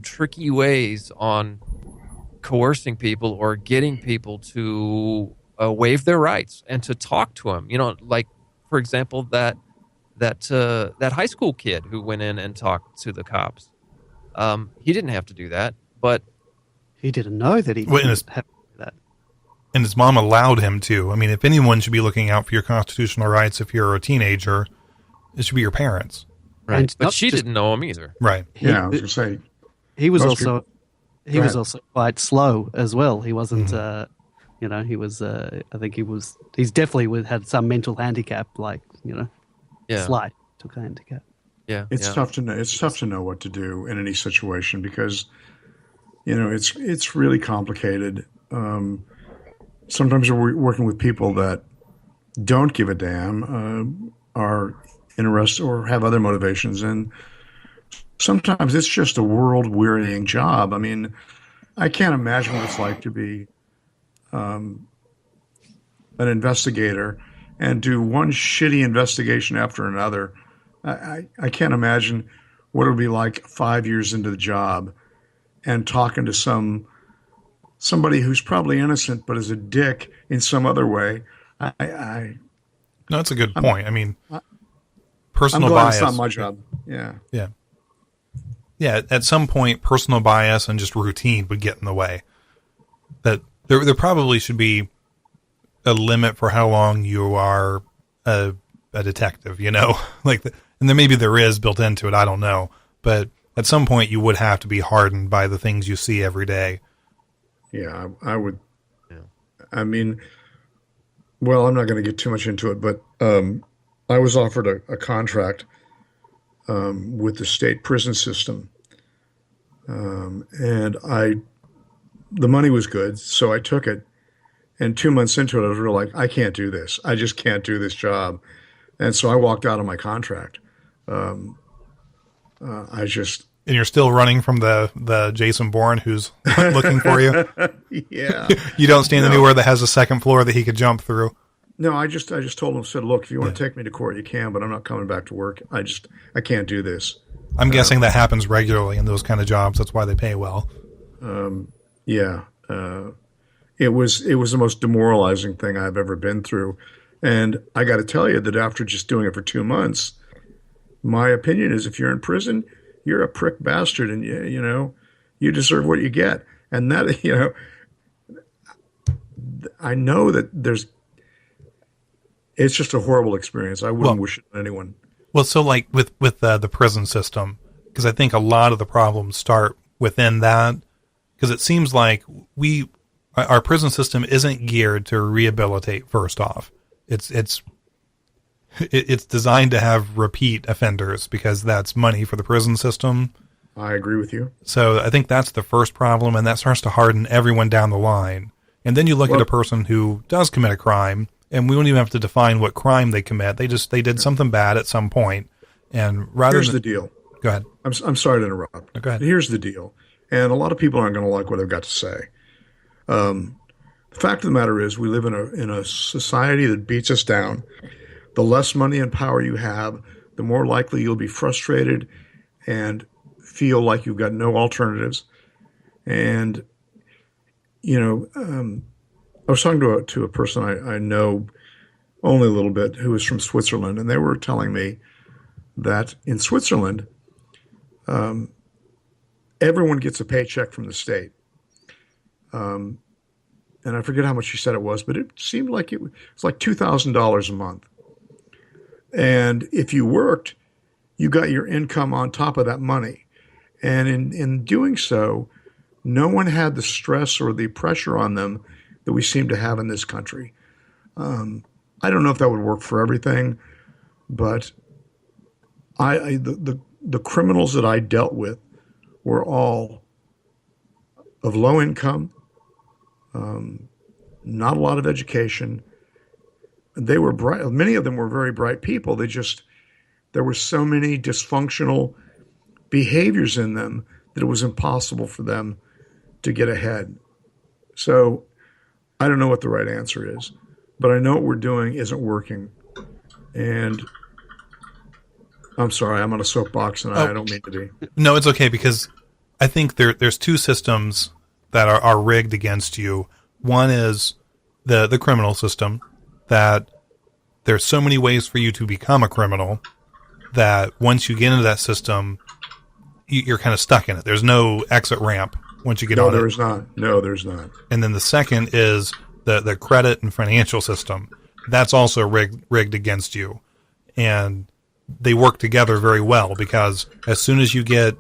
tricky ways on coercing people or getting people to waive their rights and to talk to them. Like, for example, that high school kid who went in and talked to the cops. He didn't have to do that, but He didn't know that he Well, didn't have to do that. And his mom allowed him to. I mean, if anyone should be looking out for your constitutional rights if you're a teenager, it should be your parents. right. And But not she just- didn't know him either. Right. Yeah, I was going to say, He was Most also Go ahead. quite slow as well. He wasn't, he was. I think he's definitely had some mental handicap, like Yeah. slight took a handicap. Yeah. it's yeah. tough to know. It's tough to know what to do in any situation because, it's really complicated. Sometimes we're working with people that don't give a damn, are interested or have other motivations, and sometimes it's just a world-wearying job. I mean, I can't imagine what it's like to be an investigator and do one shitty investigation after another. I can't imagine what it would be like 5 years into the job and talking to somebody who's probably innocent but is a dick in some other way. No, that's a good point. I mean, I'm personal glad bias. it's not my job. Yeah. Yeah, at some point, personal bias and just routine would get in the way. That there probably should be a limit for how long you are a detective, like, and then maybe there is built into it. I don't know, but at some point you would have to be hardened by the things you see every day. Yeah, I would. Yeah. I mean, well, I'm not going to get too much into it, but I was offered a contract with the state prison system, and the money was good, so I took it. And 2 months into it, I was really like, I can't do this. I just can't do this job. And so I walked out of my contract. I just, And you're still running from the Jason Bourne who's looking for you. yeah. You don't stand anywhere that has a second floor that he could jump through. No, I just told him, said, look, if you want to take me to court, you can, but I'm not coming back to work. I can't do this. I'm guessing that happens regularly in those kind of jobs. That's why they pay well. Yeah. It was the most demoralizing thing I've ever been through. And I got to tell you that after just doing it for 2 months, my opinion is if you're in prison, you're a prick bastard, and you deserve what you get. And that, I know that it's just a horrible experience. I wouldn't wish it on anyone. Well, so like with the prison system, because I think a lot of the problems start within that, because it seems like our prison system isn't geared to rehabilitate. First off, it's designed to have repeat offenders because that's money for the prison system. I agree with you. So I think that's the first problem, and that starts to harden everyone down the line. And then you look at a person who does commit a crime, and we don't even have to define what crime they commit. They did something bad at some point, and here's the deal. Go ahead. I'm sorry to interrupt. No, go ahead. Here's the deal, and a lot of people aren't going to like what I've got to say. The fact of the matter is, we live in a society that beats us down. The less money and power you have, the more likely you'll be frustrated and feel like you've got no alternatives. And I was talking to a person I know only a little bit who is from Switzerland, and they were telling me that in Switzerland, everyone gets a paycheck from the state. And I forget how much she said it was, but it seemed like it was like $2,000 a month. And if you worked, you got your income on top of that money. And in doing so, no one had the stress or the pressure on them that we seem to have in this country. I don't know if that would work for everything, but the criminals that I dealt with were all of low income, not a lot of education. They were bright. Many of them were very bright people. There were so many dysfunctional behaviors in them that it was impossible for them to get ahead. So I don't know what the right answer is, but I know what we're doing isn't working. And I'm sorry, I'm on a soapbox, and I don't mean to be. No, it's okay, because I think there's two systems that are rigged against you. One is the criminal system, that there's so many ways for you to become a criminal that once you get into that system, you're kind of stuck in it. There's no exit ramp once you get on it. No, there's not. And then the second is the credit and financial system. That's also rigged against you. And they work together very well, because as soon as you get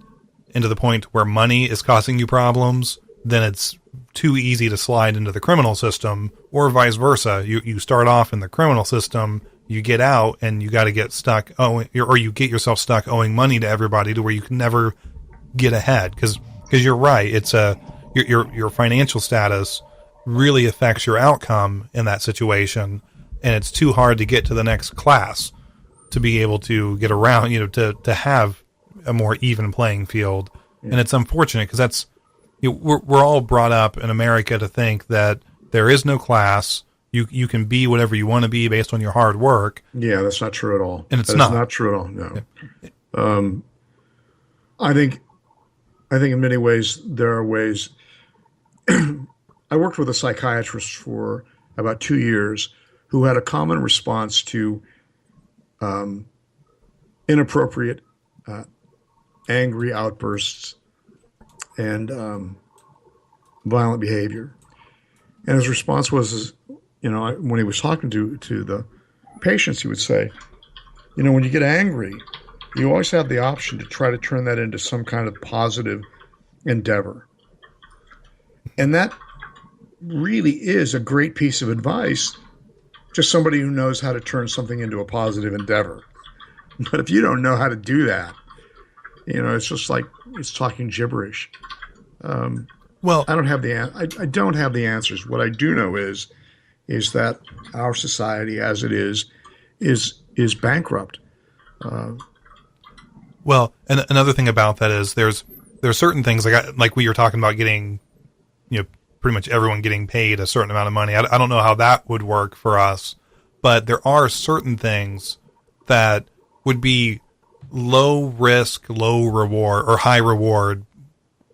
into the point where money is causing you problems, then it's too easy to slide into the criminal system, or vice versa. You start off in the criminal system, you get out, and you got to get stuck, or you get yourself stuck owing money to everybody to where you can never get ahead. Because you're right, it's your financial status really affects your outcome in that situation, and it's too hard to get to the next class to be able to get around, to have a more even playing field. Yeah. And it's unfortunate, because that's, we're all brought up in America to think that there is no class. You can be whatever you want to be based on your hard work. Yeah, that's not true at all. And it's not true at all. No. Yeah. I think in many ways there are ways. I worked with a psychiatrist for about 2 years who had a common response to inappropriate, angry outbursts and violent behavior. And his response was, when he was talking to the patients, he would say, when you get angry, you always have the option to try to turn that into some kind of positive endeavor. And that really is a great piece of advice to somebody who knows how to turn something into a positive endeavor. But if you don't know how to do that, it's just like it's talking gibberish. Well, I don't have the answers. What I do know is is that our society, as it is bankrupt. Well, and another thing about that is there's certain things like we were talking about getting, pretty much everyone getting paid a certain amount of money. I don't know how that would work for us, but there are certain things that would be low risk, low reward, or high reward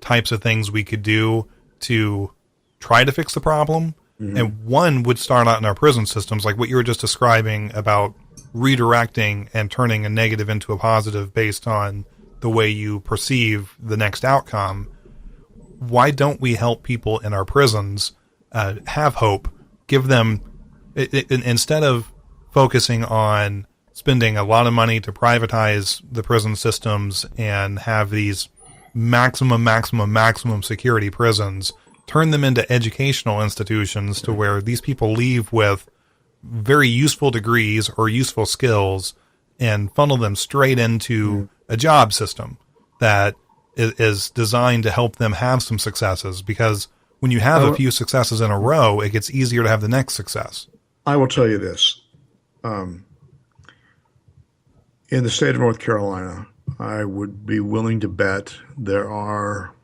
types of things we could do to try to fix the problem. Mm-hmm. And one would start out in our prison systems, like what you were just describing about redirecting and turning a negative into a positive based on the way you perceive the next outcome. Why don't we help people in our prisons have hope, give them, instead of focusing on spending a lot of money to privatize the prison systems and have these maximum security prisons, turn them into educational institutions to where these people leave with very useful degrees or useful skills and funnel them straight into a job system that is designed to help them have some successes, because when you have a few successes in a row, it gets easier to have the next success. I will tell you this. In the state of North Carolina, I would be willing to bet there are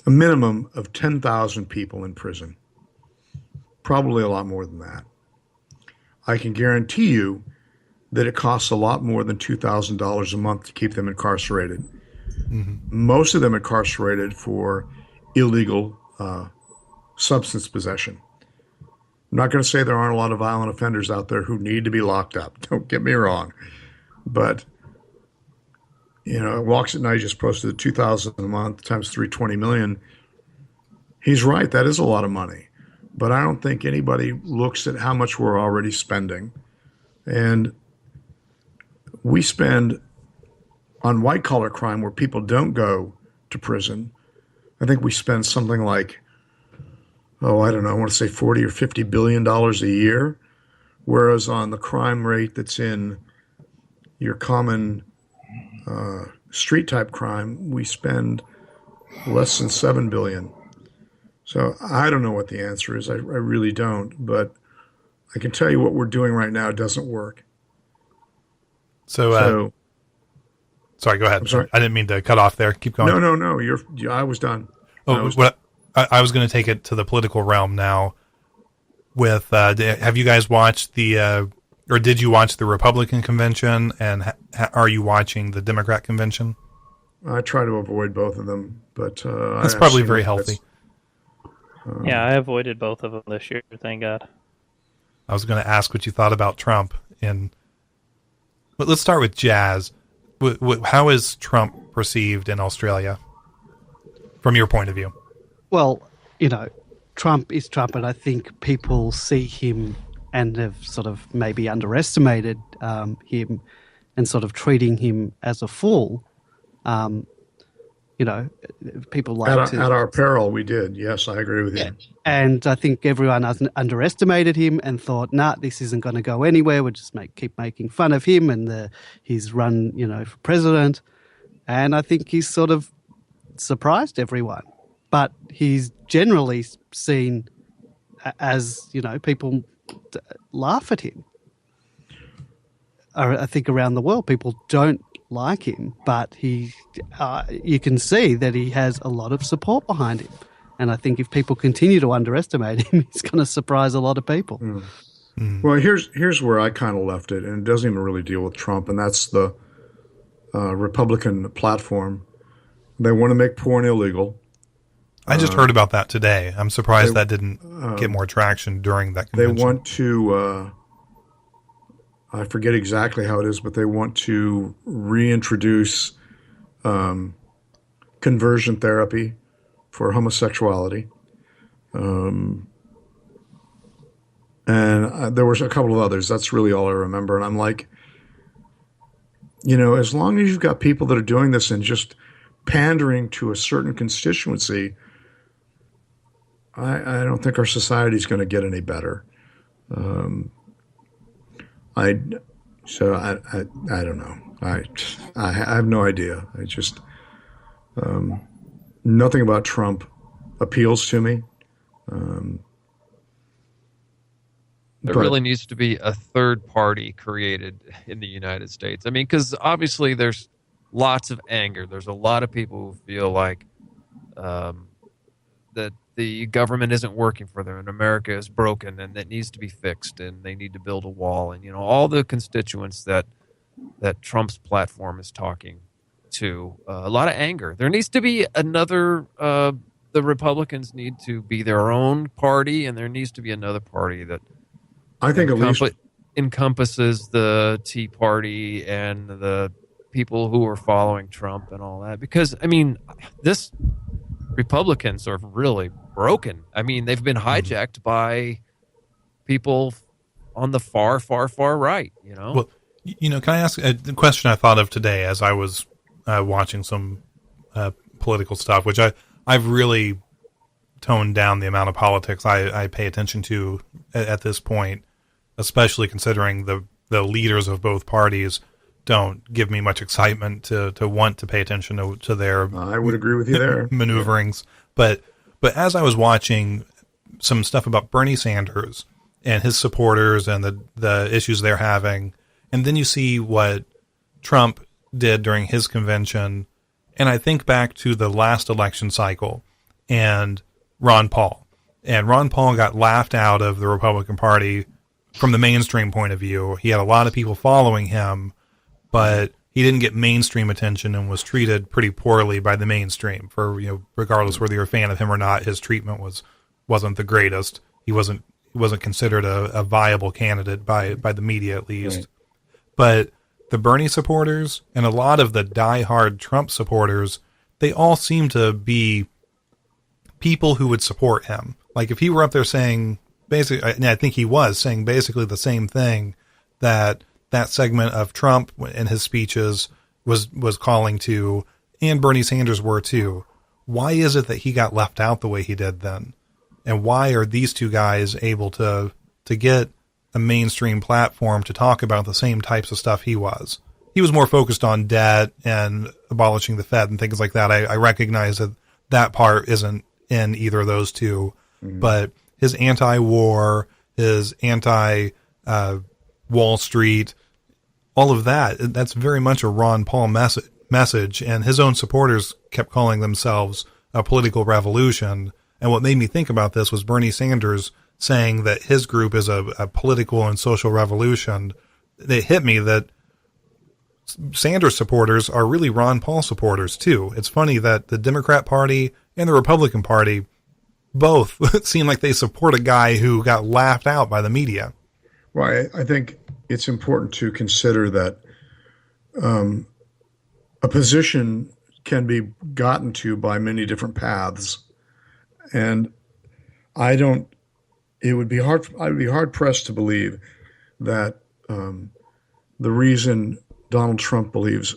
a minimum of 10,000 people in prison. Probably a lot more than that. I can guarantee you that it costs a lot more than $2,000 a month to keep them incarcerated. Mm-hmm. Most of them incarcerated for illegal substance possession. I'm not going to say there aren't a lot of violent offenders out there who need to be locked up. Don't get me wrong. But, Walks at Night just posted $2,000 a month times 320 million. He's right. That is a lot of money. But I don't think anybody looks at how much we're already spending. And we spend on white-collar crime where people don't go to prison. I think we spend something like, I don't know, I want to say 40 or $50 billion a year. Whereas on the crime rate that's in your common street-type crime, we spend less than $7 billion. So I don't know what the answer is. I really don't. But I can tell you what we're doing right now doesn't work. So sorry, go ahead. I didn't mean to cut off there. Keep going. No. I was done. I was going to take it to the political realm now. With have you guys watched or did you watch the Republican convention, and are you watching the Democrat convention? I try to avoid both of them, but that's probably very healthy. Yeah, I avoided both of them this year, thank God. I was going to ask what you thought about Trump, but let's start with Jazz. How is Trump perceived in Australia, from your point of view? Well, Trump is Trump, and I think people see him and have sort of maybe underestimated him and sort of treating him as a fool. People like at our peril, we did. Yes, I agree with you. And I think everyone underestimated him and thought, this isn't going to go anywhere. We'll just keep making fun of him and his run, for president. And I think he's sort of surprised everyone. But he's generally seen as, people laugh at him. I think around the world, people don't like him, but you can see that he has a lot of support behind him. And I think if people continue to underestimate him, he's going to surprise a lot of people. Mm. Mm. Well, here's where I kind of left it, and it doesn't even really deal with Trump, and that's the Republican platform. They want to make porn illegal. I just heard about that today. I'm surprised that didn't get more traction during that convention. They want to, I forget exactly how it is, but they want to reintroduce conversion therapy for homosexuality. And there was a couple of others. That's really all I remember. And I'm like, as long as you've got people that are doing this and just pandering to a certain constituency, I don't think our society is going to get any better. I don't know. I have no idea. I just nothing about Trump appeals to me. There But- really needs to be a third party created in the United States. I mean, because obviously there's lots of anger. There's a lot of people who feel like that the government isn't working for them and America is broken and it needs to be fixed and they need to build a wall. And, all the constituents that Trump's platform is talking to, a lot of anger. There needs to be another, the Republicans need to be their own party, and there needs to be another party that I think at least encompasses the Tea Party and the people who are following Trump and all that. Because, I mean, this Republicans are really broken. I mean, they've been hijacked by people on the far, far, far right, Well, can I ask a question I thought of today as I was watching some political stuff, which I've really toned down the amount of politics I pay attention to at this point, especially considering the leaders of both parties don't give me much excitement to want to pay attention to their I would agree with you there. maneuverings. But as I was watching some stuff about Bernie Sanders and his supporters and the issues they're having, and then you see what Trump did during his convention, and I think back to the last election cycle and Ron Paul. And Ron Paul got laughed out of the Republican Party from the mainstream point of view. He had a lot of people following him, but he didn't get mainstream attention and was treated pretty poorly by the mainstream. For regardless whether you're a fan of him or not, his treatment wasn't the greatest. He wasn't considered a viable candidate by the media, at least. Right. But the Bernie supporters and a lot of the diehard Trump supporters, they all seem to be people who would support him. Like if he were up there saying basically, and I think he was saying basically the same thing that segment of Trump in his speeches was calling to, and Bernie Sanders were too. Why is it that he got left out the way he did then? And why are these two guys able to get a mainstream platform to talk about the same types of stuff he was? He was more focused on debt and abolishing the Fed and things like that. I recognize that part isn't in either of those two, but his anti-war, his anti-Wall Street, all of that's very much a Ron Paul message, and his own supporters kept calling themselves a political revolution. And what made me think about this was Bernie Sanders saying that his group is a political and social revolution. It hit me that Sanders supporters are really Ron Paul supporters too. It's funny that the Democrat Party and the Republican Party both seem like they support a guy who got laughed out by the media. Well, I think it's important to consider that a position can be gotten to by many different paths, and I would be hard pressed to believe that the reason Donald Trump believes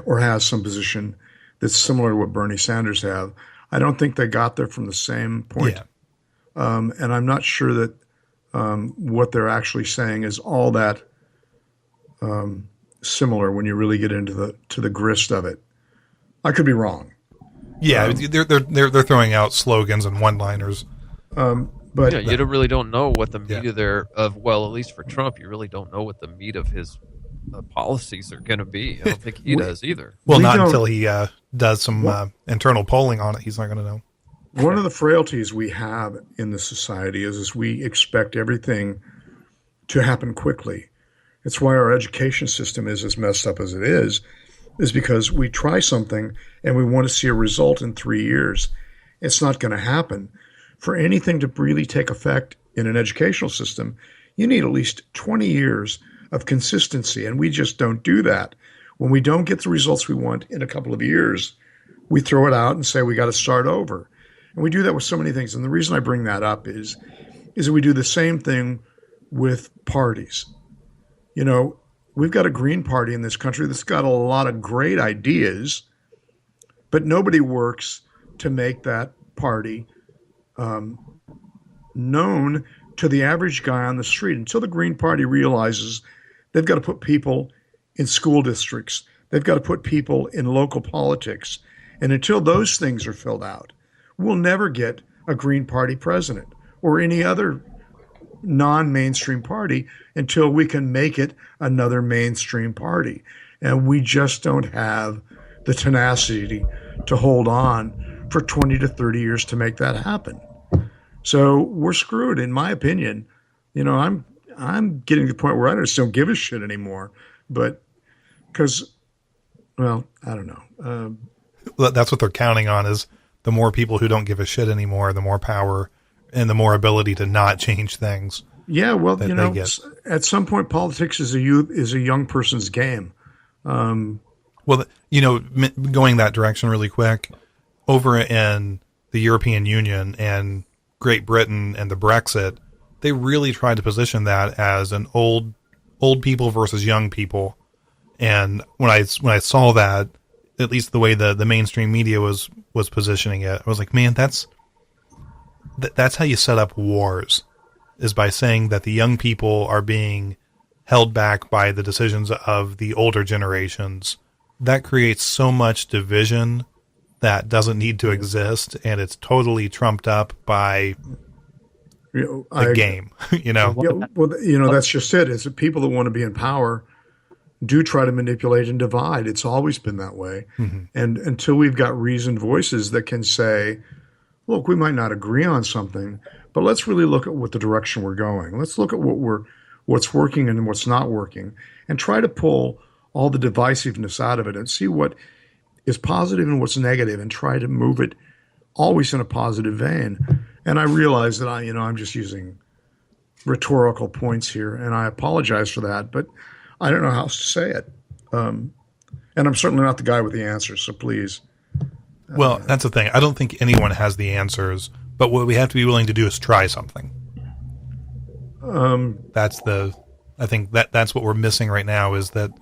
or has some position that's similar to what Bernie Sanders have, I don't think they got there from the same point. Yeah. And I'm not sure that what they're actually saying is all that similar when you really get into the grist of it. I could be wrong. Yeah, they're throwing out slogans and one-liners. But you really don't know what the meat of at least for Trump, you really don't know what the meat of his policies are going to be. I don't think he does either. Well, not until he does some internal polling on it. He's not going to know. One of the frailties we have in the society is we expect everything to happen quickly. It's why our education system is as messed up as it is because we try something and we want to see a result in 3 years. It's not going to happen. For anything to really take effect in an educational system, you need at least 20 years of consistency, and we just don't do that. When we don't get the results we want in a couple of years, we throw it out and say we got to start over. And we do that with so many things. And the reason I bring that up is that we do the same thing with parties. We've got a Green Party in this country that's got a lot of great ideas, but nobody works to make that party known to the average guy on the street until the Green Party realizes they've got to put people in school districts. They've got to put people in local politics. And until those things are filled out, we'll never get a Green Party president or any other non-mainstream party until we can make it another mainstream party. And we just don't have the tenacity to hold on for 20 to 30 years to make that happen. So we're screwed, in my opinion. I'm getting to the point where I just don't give a shit anymore. But because, well, I don't know. That's what they're counting on, is the more people who don't give a shit anymore, the more power and the more ability to not change things. Yeah, well, at some point, politics is a young person's game. Well, going that direction really quick, over in the European Union and Great Britain and the Brexit, they really tried to position that as an old people versus young people. And when I saw that, at least the way the mainstream media was positioning it, I was like, man, that's how you set up wars, is by saying that the young people are being held back by the decisions of the older generations. That creates so much division that doesn't need to exist, and it's totally trumped up by the game. Yeah, well, that's just it. Is that people that want to be in power do try to manipulate and divide. It's always been that way. Mm-hmm. And until we've got reasoned voices that can say, look, we might not agree on something, but let's really look at what the direction we're going. Let's look at what's working and what's not working, and try to pull all the divisiveness out of it and see what is positive and what's negative, and try to move it always in a positive vein. And I realize that I'm just using rhetorical points here, and I apologize for that, but I don't know how else to say it. And I'm certainly not the guy with the answers, so please. Well, that's the thing. I don't think anyone has the answers, but what we have to be willing to do is try something. I think that's what we're missing right now, is that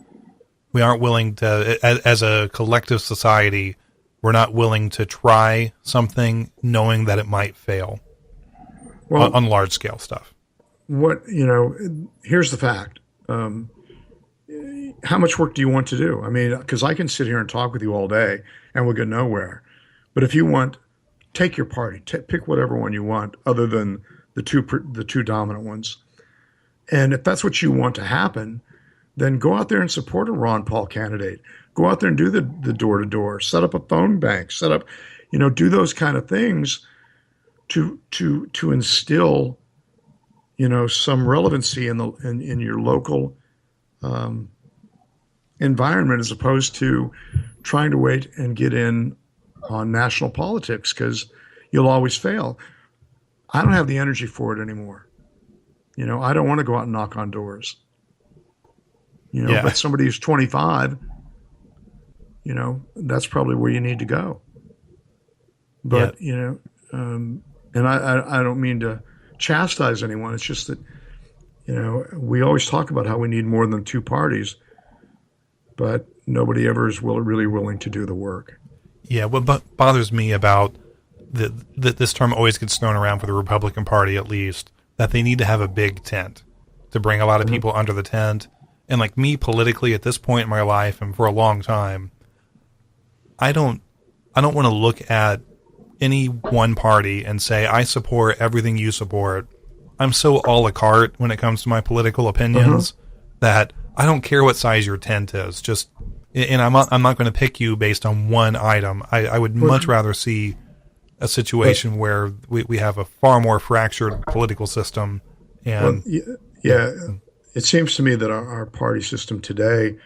we aren't willing to, as a collective society, we're not willing to try something knowing that it might fail on large scale stuff. Here's the fact. How much work do you want to do? I mean, because I can sit here and talk with you all day and we'll get nowhere. But if you want, take your party, pick whatever one you want, other than the two dominant ones. And if that's what you want to happen, then go out there and support a Ron Paul candidate. Go out there and do the door-to-door, set up a phone bank, do those kind of things to instill, some relevancy in your local environment, as opposed to trying to wait and get in on national politics, because you'll always fail. I don't have the energy for it anymore. I don't want to go out and knock on doors. But somebody who's 25, that's probably where you need to go. But, and I don't mean to chastise anyone. It's just that, we always talk about how we need more than two parties, but nobody ever is really willing to do the work. Yeah, what bothers me about this term always gets thrown around for the Republican Party, at least, that they need to have a big tent to bring a lot of people under the tent. And like me politically at this point in my life and for a long time, I don't want to look at any one party and say, I support everything you support. I'm so a la carte when it comes to my political opinions that I don't care what size your tent is. And I'm not going to pick you based on one item. I would much rather see a situation where we have a far more fractured political system. And it seems to me that our party system today,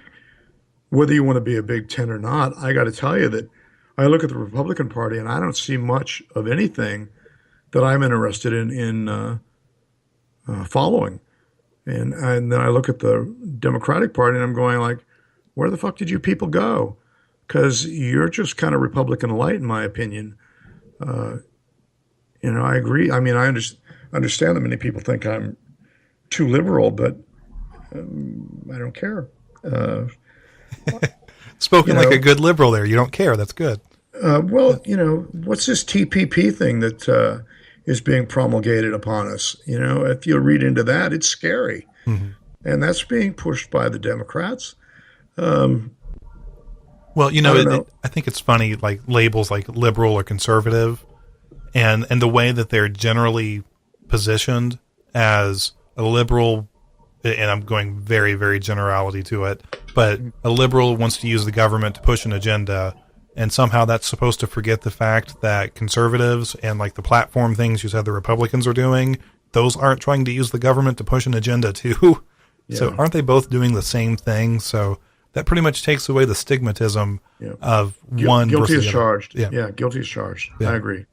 whether you want to be a big tent or not, I got to tell you that I look at the Republican Party and I don't see much of anything that I'm interested in following. And then I look at the Democratic Party and I'm going like, where the fuck did you people go? Because you're just kind of Republican light, in my opinion. I agree. I mean, I understand that many people think I'm too liberal, but I don't care. Spoken like a good liberal there. You don't care. That's good. What's this TPP thing that is being promulgated upon us? If you read into that, it's scary. Mm-hmm. And that's being pushed by the Democrats. I think it's funny, like labels like liberal or conservative, and the way that they're generally positioned as a liberal, and I'm going very, very generality to it, but a liberal wants to use the government to push an agenda, and somehow that's supposed to forget the fact that conservatives and like the platform things you said the Republicans are doing, those aren't trying to use the government to push an agenda too. Yeah. So aren't they both doing the same thing? So that pretty much takes away the stigmatism of one guilty versus as the other. charged. Yeah, guilty as charged. Yeah. I agree.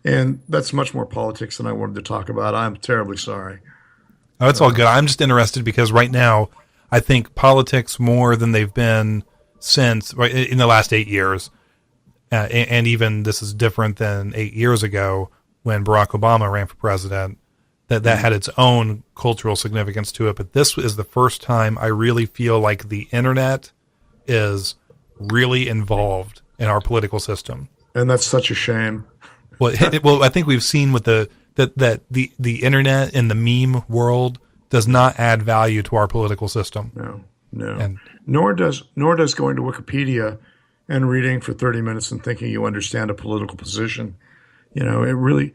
And that's much more politics than I wanted to talk about. I'm terribly sorry. Oh, it's all good. I'm just interested because right now I think politics more than they've been since right in the last 8 years. And even this is different than 8 years ago when Barack Obama ran for president, that had its own cultural significance to it. But this is the first time I really feel like the internet is really involved in our political system. And that's such a shame. Well, I think we've seen with that the internet and the meme world does not add value to our political system. No. And nor does going to Wikipedia and reading for 30 minutes and thinking you understand a political position. It really,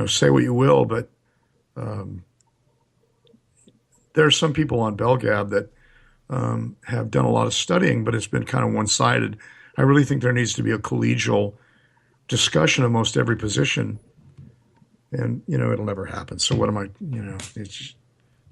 say what you will, but there are some people on Belgab that have done a lot of studying, but it's been kind of one-sided. I really think there needs to be a collegial discussion of most every position, and it'll never happen. So what am I? It's just...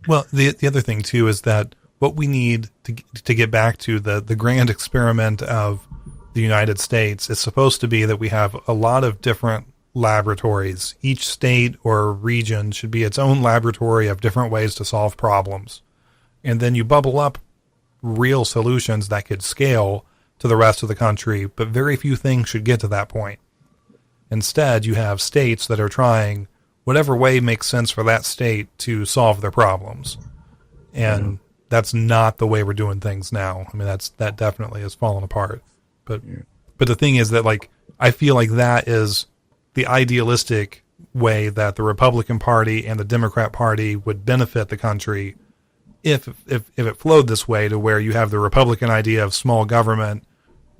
Well, the other thing too is that what we need to get back to the grand experiment of the United States is supposed to be that we have a lot of different laboratories. Each state or region should be its own laboratory of different ways to solve problems, and then you bubble up real solutions that could scale to the rest of the country. But very few things should get to that point. Instead, you have states that are trying whatever way makes sense for that state to solve their problems. And that's not the way we're doing things now. I mean, that definitely has fallen apart. But the thing is that, like, I feel like that is the idealistic way that the Republican Party and the Democrat Party would benefit the country if it flowed this way, to where you have the Republican idea of small government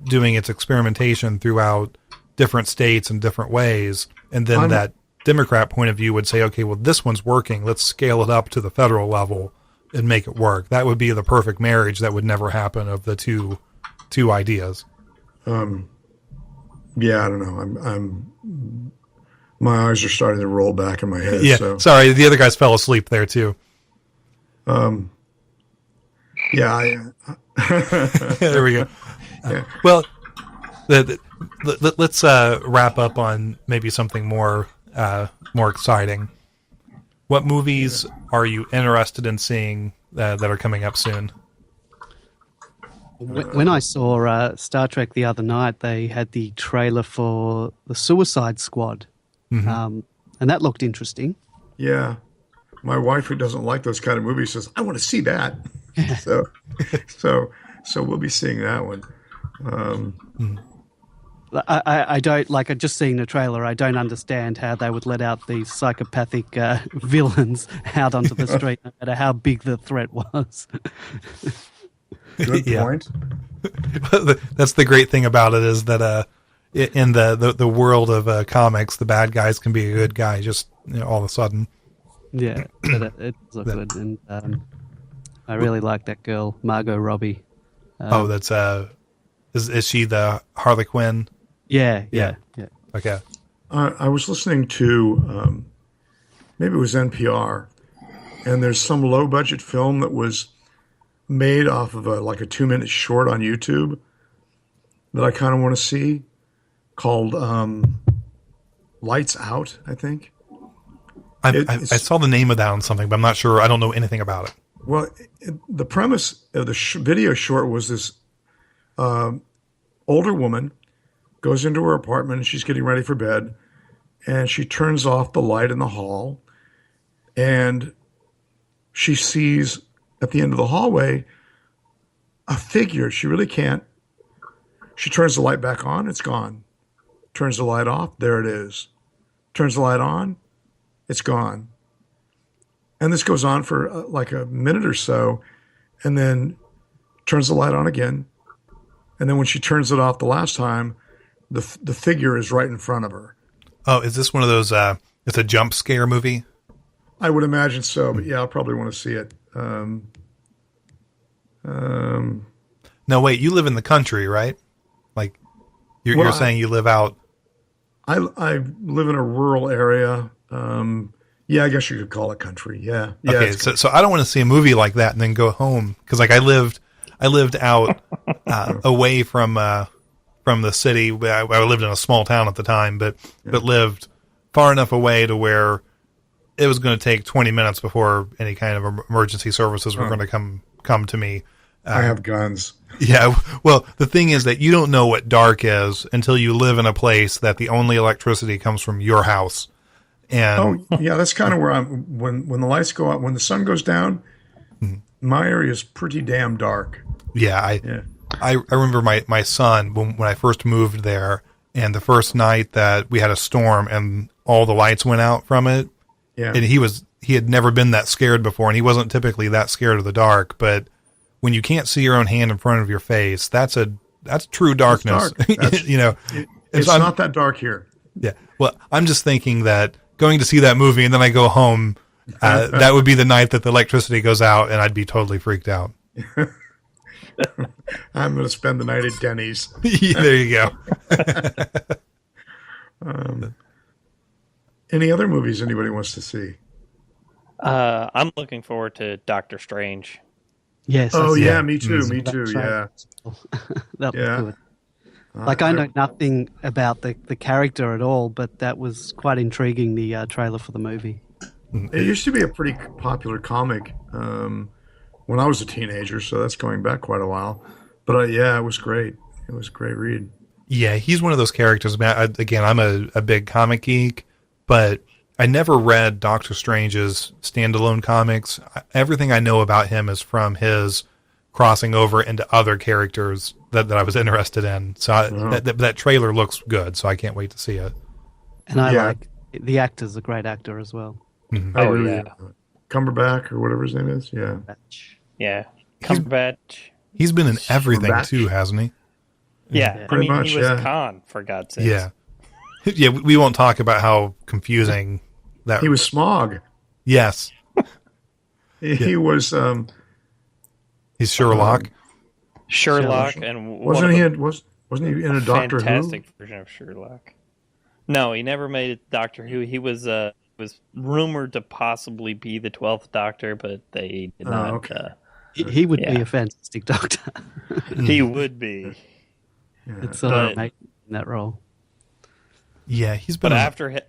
doing its experimentation throughout different states in different ways, and then that Democrat point of view would say, okay, well, this one's working, let's scale it up to the federal level and make it work. That would be the perfect marriage that would never happen of the two ideas. I don't know. I'm my eyes are starting to roll back in my head. Yeah, so. Sorry, the other guys fell asleep there too. There we go. Yeah. Well, let's wrap up on maybe something more exciting. What movies are you interested in seeing that are coming up soon? When I saw Star Trek the other night, they had the trailer for the Suicide Squad, and that looked interesting. Yeah. My wife, who doesn't like those kind of movies, says, I want to see that. So we'll be seeing that one. I don't, like, just seeing the trailer, I don't understand how they would let out these psychopathic villains out onto the street, no matter how big the threat was. Good point. That's the great thing about it, is that in the world of comics, the bad guys can be a good guy just all of a sudden. Yeah, but it looked good, and I really like that girl, Margot Robbie. That's is she the Harley Quinn? Yeah. Okay. I was listening to maybe it was NPR, and there's some low budget film that was made off of a 2-minute short on YouTube that I kind of want to see, called Lights Out, I think. I saw the name of that on something, but I'm not sure. I don't know anything about it. Well, the premise of the video short was this older woman goes into her apartment and she's getting ready for bed, and she turns off the light in the hall, and she sees at the end of the hallway a figure. She really can't. She turns the light back on, it's gone. Turns the light off, there it is. Turns the light on, it's gone. And this goes on for like a minute or so, and then turns the light on again. And then when she turns it off the last time, the figure is right in front of her. Oh, is this one of those, it's a jump scare movie? I would imagine so, but yeah, I'll probably want to see it. No, wait, you live in the country, right? Like, you're saying you live out. I live in a rural area. Yeah, I guess you could call it country. Yeah. Okay, so I don't want to see a movie like that and then go home because like I lived out away from the city. I lived in a small town at the time, but lived far enough away to where it was going to take 20 minutes before any kind of emergency services were going to come to me. I have guns. Yeah, well, the thing is that you don't know what dark is until you live in a place that the only electricity comes from your house. And yeah, that's kind of where I'm. When the lights go out, when the sun goes down, my area is pretty damn dark. Yeah, I remember my son when I first moved there, and the first night that we had a storm and all the lights went out from it. Yeah, and he had never been that scared before, and he wasn't typically that scared of the dark, but when you can't see your own hand in front of your face, that's true darkness. Dark. You know, it's not that dark here. Yeah. Well, I'm just thinking that going to see that movie and then I go home, that would be the night that the electricity goes out, and I'd be totally freaked out. I'm going to spend the night at Denny's. Yeah, there you go. Any other movies anybody wants to see? I'm looking forward to Doctor Strange. Yes. Oh that's- yeah, me too. Me too. That's Yeah. right. That was Yeah. good. Like I know nothing about the character at all, but that was quite intriguing. The trailer for the movie. It used to be a pretty popular comic when I was a teenager, so that's going back quite a while. But yeah, it was great. It was a great read. Yeah, he's one of those characters. Again, I'm a big comic geek, but I never read Doctor Strange's standalone comics. Everything I know about him is from his crossing over into other characters that I was interested in. So that trailer looks good, so I can't wait to see it. And I like the actor's a great actor as well. Mm-hmm. Oh, yeah. Cumberbatch or whatever his name is. Yeah. Yeah. Cumberbatch. He's been in everything too, hasn't he? Yeah. Pretty much, he was yeah. Khan, for God's sake. Yeah. Yeah, we won't talk about how confusing that. He was Smog. Yes. He was. He's Sherlock. Sherlock and Wasn't he in a Doctor Who? Fantastic version of Sherlock. No, he never made it Doctor Who. He was rumored to possibly be the 12th Doctor, but they did not. Okay. He would be a fantastic Doctor. He would be. It's But- making that role. Yeah, he's been. But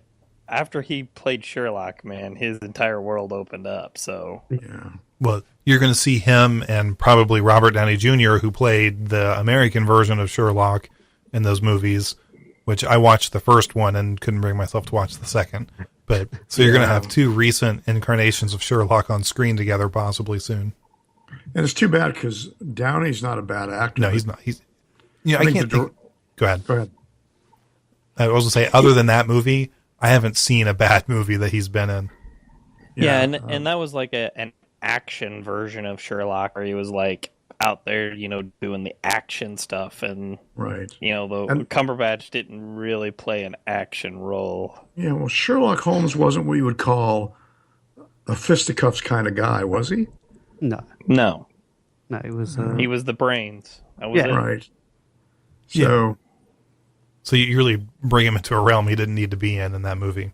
after he played Sherlock, man, his entire world opened up. So Yeah. Well, you're going to see him and probably Robert Downey Jr., who played the American version of Sherlock in those movies, which I watched the first one and couldn't bring myself to watch the second. But so you're going to have two recent incarnations of Sherlock on screen together, possibly soon. And it's too bad because Downey's not a bad actor. No, he's not. He's. I think can't the think. Go ahead. Go ahead. I was going to say, other than that movie, I haven't seen a bad movie that he's been in. yeah, and that was like an action version of Sherlock, where he was like out there, doing the action stuff, and Right. the Cumberbatch didn't really play an action role. Yeah. Well, Sherlock Holmes wasn't what you would call a fisticuffs kind of guy, was he? No, No, it was. he was the brains. That was Yeah. it. Right. So. So you really bring him into a realm he didn't need to be in that movie.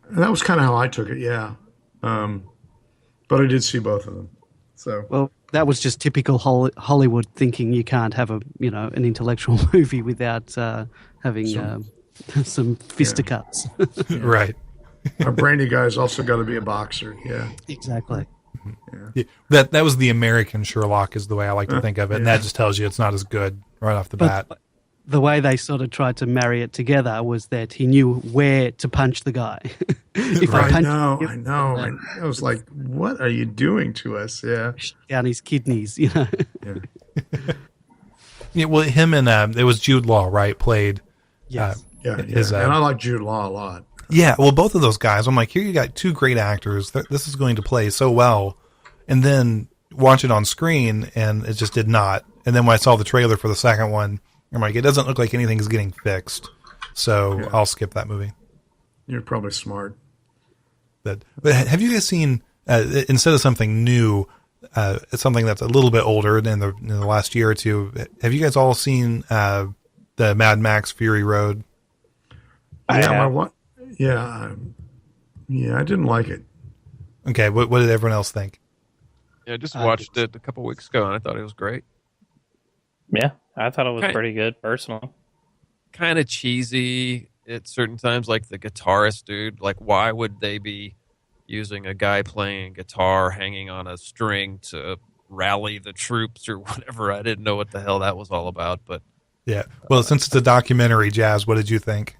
And that was kind of how I took it, yeah. But I did see both of them. So Well, that was just typical Hollywood thinking. You can't have an intellectual movie without having some fisticuffs. Right. a brainy guy's also got to be a boxer. Yeah. Exactly. Yeah, that was the American Sherlock is the way I like to think of it. And that just tells you it's not as good right off the bat. But the way they sort of tried to marry it together was that he knew where to punch the guy. If I I punch know. him, I was like, what are you doing to us? Yeah. down his kidneys, Yeah. Yeah, well, him and it was Jude Law, right? Played. Yes. Yeah. His, and I like Jude Law a lot. Yeah, well, both of those guys. I'm like, here you got two great actors. This is going to play so well, and then watch it on screen, and it just did not. And then when I saw the trailer for the second one, I'm like, it doesn't look like anything's getting fixed, so I'll skip that movie. You're probably smart. But have you guys seen instead of something new, something that's a little bit older in the last year or two? Have you guys all seen the Mad Max Fury Road? Yeah, I didn't like it. Okay, what did everyone else think? Yeah, I just watched it a couple weeks ago, and I thought it was great. Yeah, I thought it was pretty good, personally. Kind of cheesy at certain times, like the guitarist dude. Like, why would they be using a guy playing guitar hanging on a string to rally the troops or whatever? I didn't know what the hell that was all about, but yeah. Well, since it's a documentary, Jazz, what did you think?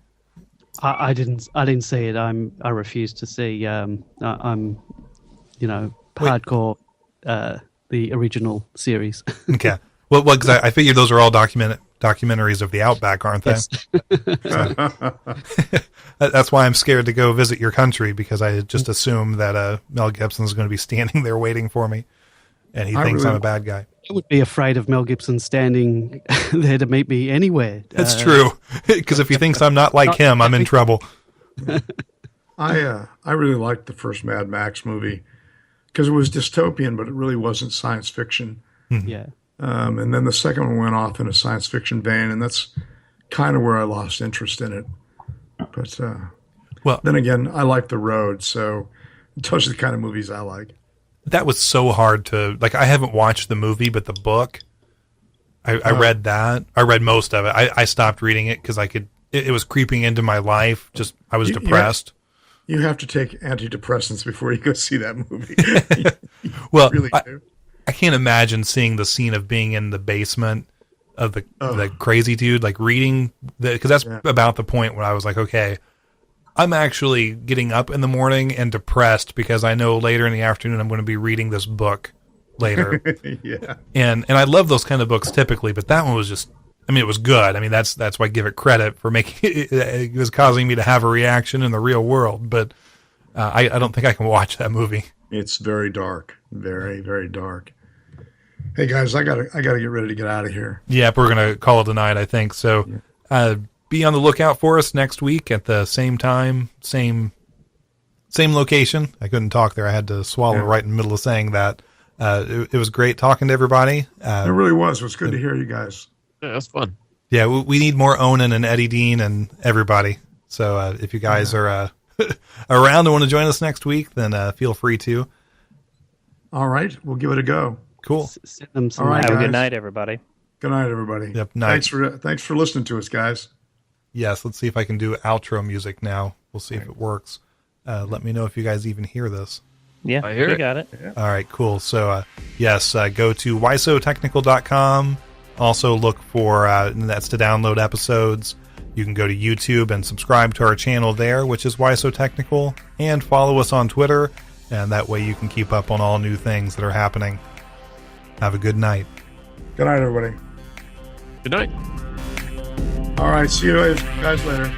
I didn't see it. I refuse to see. I'm hardcore the original series. Okay. Well, because I figured those are all documentaries of the Outback, aren't they? Yes. That's why I'm scared to go visit your country, because I just assume that Mel Gibson's going to be standing there waiting for me, and he thinks I'm a bad guy. I would be afraid of Mel Gibson standing there to meet me anywhere. That's true, because if he thinks I'm not like him, I'm in trouble. I really liked the first Mad Max movie because it was dystopian, but it really wasn't science fiction. Yeah. And then the second one went off in a science fiction vein, and that's kind of where I lost interest in it. But well, then again, I like The Road, so those are the kind of movies I like. That was so hard to, like, I haven't watched the movie, but the book, I read that. I read most of it. I stopped reading it because it was creeping into my life. Just, I was depressed. You have to take antidepressants before you go see that movie. Well, really do. I can't imagine seeing the scene of being in the basement of the crazy dude, like reading because that's about the point where I was like, okay, I'm actually getting up in the morning and depressed because I know later in the afternoon I'm going to be reading this book later. Yeah. And I love those kind of books typically, but that one was just, I mean, it was good. I mean, that's why I give it credit for making it was causing me to have a reaction in the real world, but I don't think I can watch that movie. It's very dark, very, very dark. Hey guys, I gotta get ready to get out of here. Yeah, we're gonna call it a night, I think. So, be on the lookout for us next week at the same time, same location. I couldn't talk there; I had to swallow right in the middle of saying that. It was great talking to everybody. It really was. It was good to hear you guys. yeah, that's fun. Yeah, we need more Onan and Eddie Dean and everybody. So, if you guys are around and want to join us next week, then feel free to. All right, we'll give it a go. Cool. Send them some. All right, Have a guys. good night, everybody. Good night, everybody. Yep, night. Thanks for listening to us, guys. Yes, let's see if I can do outro music now. We'll see if it works. Let me know if you guys even hear this. Yeah, I hear we it. got it. Yeah. All right, cool. So, yes, go to wisotechnical.com. Also look for, that's to download episodes. You can go to YouTube and subscribe to our channel there, which is Wisotechnical, and follow us on Twitter, and that way you can keep up on all new things that are happening. Have a good night. Good night, everybody. Good night. All right, see you guys later.